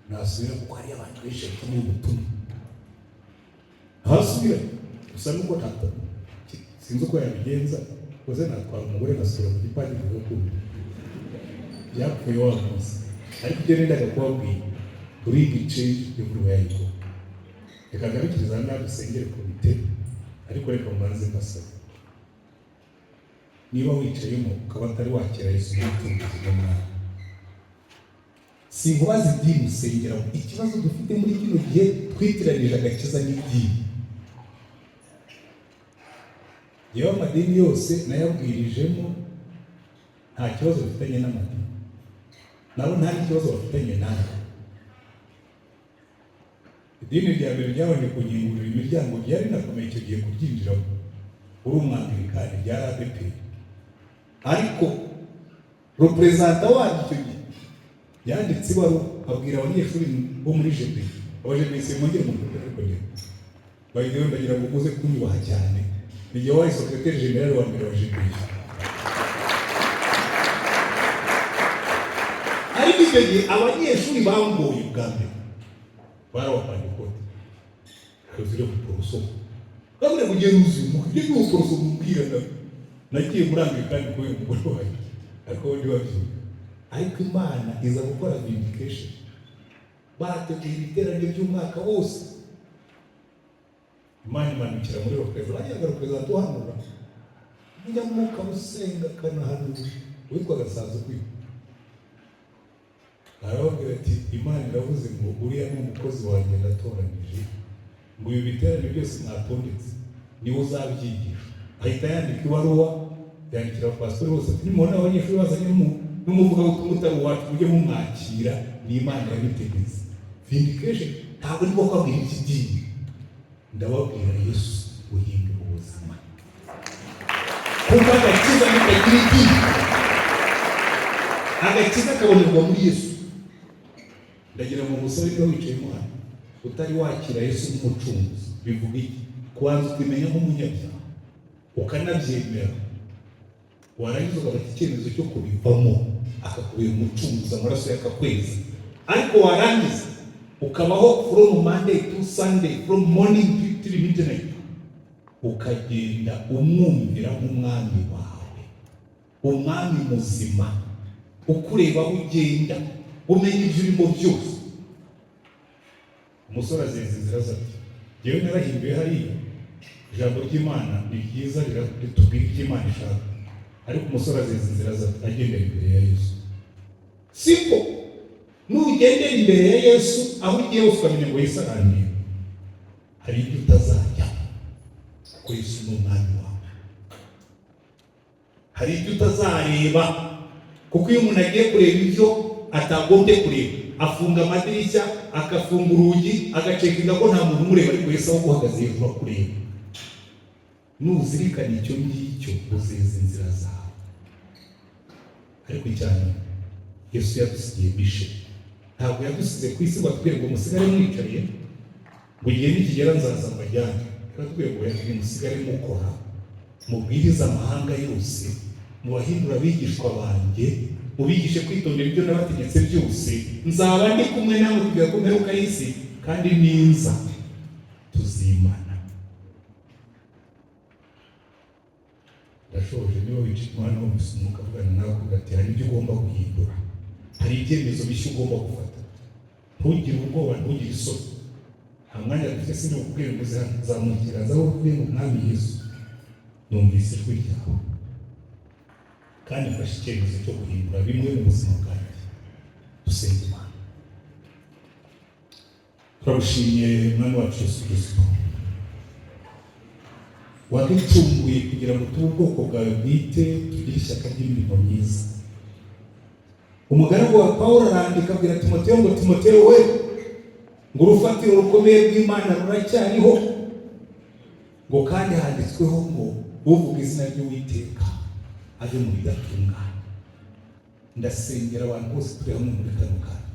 Nasubira kuko hari abantu benshi bakeneye ubutumwa. Hasubira gusa nuko ntabwo sinzi uko yabigenza, koze natwara umugore nasubira mu gipadiri n'ukundi byapfuye wa munsi. Ariko ibyo nendaga kubabwira turi igice everywhere you go. Reka ngarukiriza hano dusengere komite, ariko reka mubanze mbasaba, niba wicayemo ukaba atari wakira Yesu nk'umucunguzi n'umwami, sinkubaza idini usengeramo. Ikibazo dufite muri kino gihe twitiranije agakiza n'idini. Yewe amadini yose nayabwirijemo, nta kibazo bafitanye n'amadini, nabo nta kibazo bafitanye nawe. Idini rya mbere ryabonye kunyingurira imiryango ryari nakomeye icyo gihe kuryinjiramo, uri umwangilikani, ryari ADEPR. Ariko representa wacu icyo gihe yanditse ibaruwa abwira abanyeshuri bo muri jepe, abajepesi mwongere mu rwego rw'ikongera bayideho, ndagira ngo muze kunyubaha cyane. Nijye wabaye secrétaire général wa mbere wa jepe. Ariko icyo gihe abanyeshuri bangoye bwa mbere barawapanga ikote kuzira ku poroso, kabure kugenda uzimuka ibyo ni uporoso mubwira nagiye murambiye kandi ko uyu mugore wawe ariko ndi wabyuka. Ariko Imana iza gukora vindication. Bateguye ibiterane by'umwaka wose, Imana imanukira muri representa, bajyaga representa tuhanura njya mwuka usenga kanahanura witwaga Sanzukwi. Arababwira ati Imana iravuze ngo uriya ni umukozi wanjye natoranije, ngo ibi biterane byose mwatondetse niwe uzabyigisha. Ahita yandika ibaruwa yandikira abapasitori bose ati nimubona abanyeshuri bazanye n'umuvugabutumwa utari uwacu mujye mumwakira, ni Imana yabitegetse. Vindication ntabwo ndimo kubabwira ikidini, ndababwira Yesu uhindura ubuzima. Kuko agakiza nikagira idini, agakiza kabonerwa muri Yesu. Ndagira mu busabe bwo wicayemo hano utari wakira Yesu nk'umucunguzi, bivuga iki? Kubanza ukimenya nk'umunyabyaha ukanabyemera, warangiza ugafata icyemezo cyo kubivamo, akakubera umucunguzi, amaraso y'akakwezi. Ariko warangiza ukabaho from Monday to Sunday, from morning till midnight, ukagenda umwumvira nk'umwami wawe, umwami muzima ukureba aho ugenda, umenya ibyo urimo byose. Umusore azenze inzira zati yewe narahinduye hariya, ijambo ry'Imana ni ryiza ritubwira icyo Imana ishaka, ariko umusore azenze inzira zati agendera imbere ya Yesu. Siko nugendera imbere ya Yesu aho ugiye hose ukamenya ngo Yesu araniye, hari ibyo utazajya kuko Yesu ni umwami wawe. Hari ibyo utazareba kuko iyo umuntu agiye kureba ibyo atagombye kureba, afunga amadirishya akafunga urugi, agacekinga ko nta muntu umureba, ariko Yesu aho uhagaze hejuru akureba. Nuzirikana icyo ngicyo uzeza inzira zawe. Ariko cyane Yesu yadusigiye bishe. Ntabwo yadusize ku isi ngo atubwire ngo musigare mwicariye ngo igihe nikigera nzaza mbajyane. Yaratubwiye ngo yatubwiye musigare mukora, mubwiriza amahanga yose, mubahindura abigishwa banjye, mubigishe kwitondera ibyo nabategetse byose. Nzaba ndi kumwe nawe kugera ku mperuka y'isi, kandi ninza tuzimana. Ndashoje niba wica umwana wo musumuka avugana nawe ugati hari ibyo ugomba guhindura, hari ibyemezo bishya ugomba gufata. Ntugire ubwoba, ntugire isoni. Nta mwanya dufite sindi kukubwira ngo zamukira zaho ukuye mu mwami Yesu. Numvise ijwi ryawe kandi mfashe icyemezo cyo guhindura bimwe mu buzima bwanjye. Dusenge Imana. Turagushimiye mwami wacu Yesu Kristo, waducunguye kugira ngo tube ubwoko bwawe bwite, tugire ishyaka ry'imirimo myiza. Umugaragu wa Pawulo arandika abwira Timoteyo ngo Timoteyo we, ngo urufatiro rukomeye rw'Imana ruracyariho, ngo kandi handitsweho ngo uvuga izina ry'Uwiteka ave mu bidatunganye. Ndasengera abantu bose turi hamwe muri kano kanya.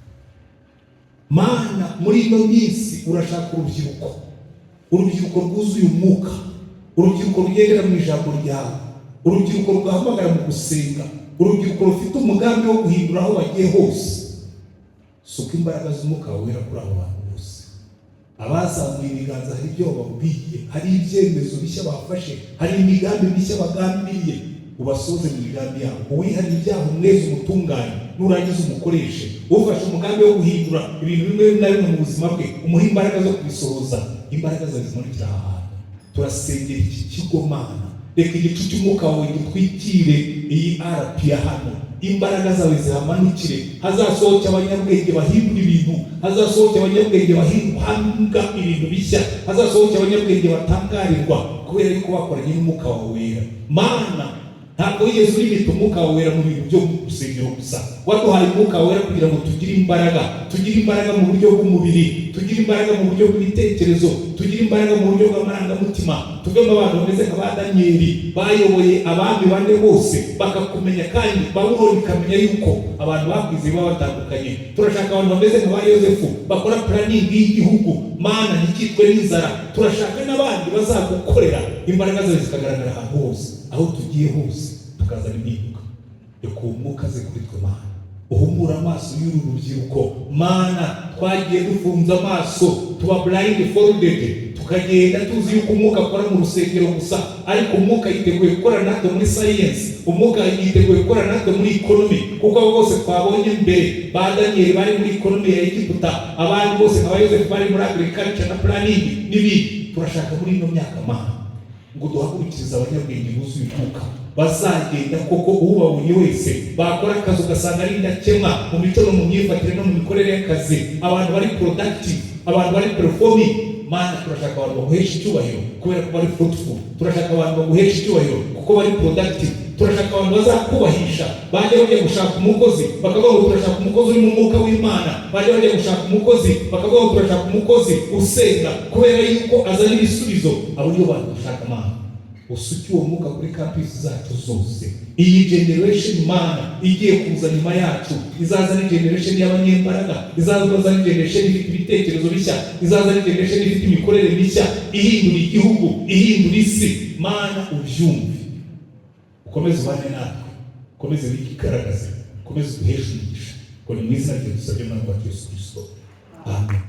Mana, muri ino minsi urashaka urubyiruko rwuzuye umwuka, urubyiruko rugendera mu ijambo ryawe, urubyiruko rugahamagara mu gusenga, urubyiruko rufite umugambi wo guhindura aho bagiye hose. Suka imbaraga z'umwuka wera kuri abo bantu bose. Abazamuye ibiganza hari ibyo babwiye, hari ibyemezo bishya bafashe, hari imigambi mishya bagambiriye. Ubasoze mu migambi yabo, uwihana ibyaha umwezi umutunganye, nurangiza umukoreshe. Ufashe umugambi wo guhindura ibintu bimwe na bimwe mu buzima bwe, umuha imbaraga zo kubisohoza. Imbaraga zawe zimurikira ahantu. Turasengera iki kigo Mana, reka igicu cy'umwuka wawe gitwikire iyi RP ya hano. Imbaraga zawe zihamanukire, hazasohoke abanyabwenge bahindura ibintu, hazasohoke abanyabwenge bahanga ibintu bishya, hazasohoke abanyabwenge batangarirwa kubera yuko bakoranye n'umwuka wawe wera. Mana, ntabwo wigeze urimita umwuka wawe wera mu bintu byo gusengera gusa. Waduhaye umwuka wera kugira ngo tugire imbaraga mu buryo bw'umubiri, tugire imbaraga mu buryo bw'ibitekerezo, tugire imbaraga mu buryo bw'amarangamutima. Tuvemo abantu bameze nka ba Daniyeli bayoboye abami bane bose bakakumenya, kandi Babuloni ikamenya yuko abantu bakwize baba batandukanye. Turashaka abantu bameze nka ba Yosefu bakora planning y'igihugu. Mana, ntikitwe n'inzara. Turashaka n'abandi bazagukorera, imbaraga zawe zikagaragara ahantu hose, aho tugiye hose tukazana impinduka. Reka umwuka ze kuri twe Mana, uhumura amaso y'uru rubyiruko. Mana, twagiye dufunze amaso, tuba blindfolded, tukagenda tuzi yuko umwuka akora mu rusengero gusa, ariko umwuka yiteguye gukora natwe muri science, umwuka yiteguye gukora natwe muri economy. Kuko abo bose twabonye mbere, ba Daniyeli bari muri economy ya Egiputa, abandi bose nka Yosefu bari muri agriculture na planning n'ibindi. Turashaka muri ino myaka Mana ngo duhagurukirize abanyabwenge buzuye umwuka, bazagenda koko ubabonye wese bakora akazi ugasanga ari indakemwa mu mico no mu myifatire no mu mikorere y'akazi. Abantu bari productive, abantu bari performing. Mana, turashaka abantu baguhesha icyubahiro kubera ko bari fruitful. Turashaka abantu baguhesha icyubahiro kuko bari productive. Turashaka abantu bazakubahisha. Bajya bajya gushaka umukozi bakavuga ngo turashaka umukozi uri mu mwuka w'Imana. Bajya bajya gushaka umukozi bakavuga ngo turashaka umukozi usenga, kubera yuko azana ibisubizo. Abo nibo bantu dushaka Mana. Usuki uwo mwuka kuri campus zacu zose. Iyi generation Mana igiye kuza nyuma yacu, izaza ni generation y'abanyembaraga, izaza ni generation ifite ibitekerezo bishya, izaza ni generation ifite imikorere mishya, ihindura igihugu, ihindura isi. Mana, ubyumve, ukomeze ubane natwe, ukomeze wikigaragaze, ukomeze uduheshe umugisha. Ko ni mu izina rye dusabye Umwami wacu Yesu Kristo. Amen.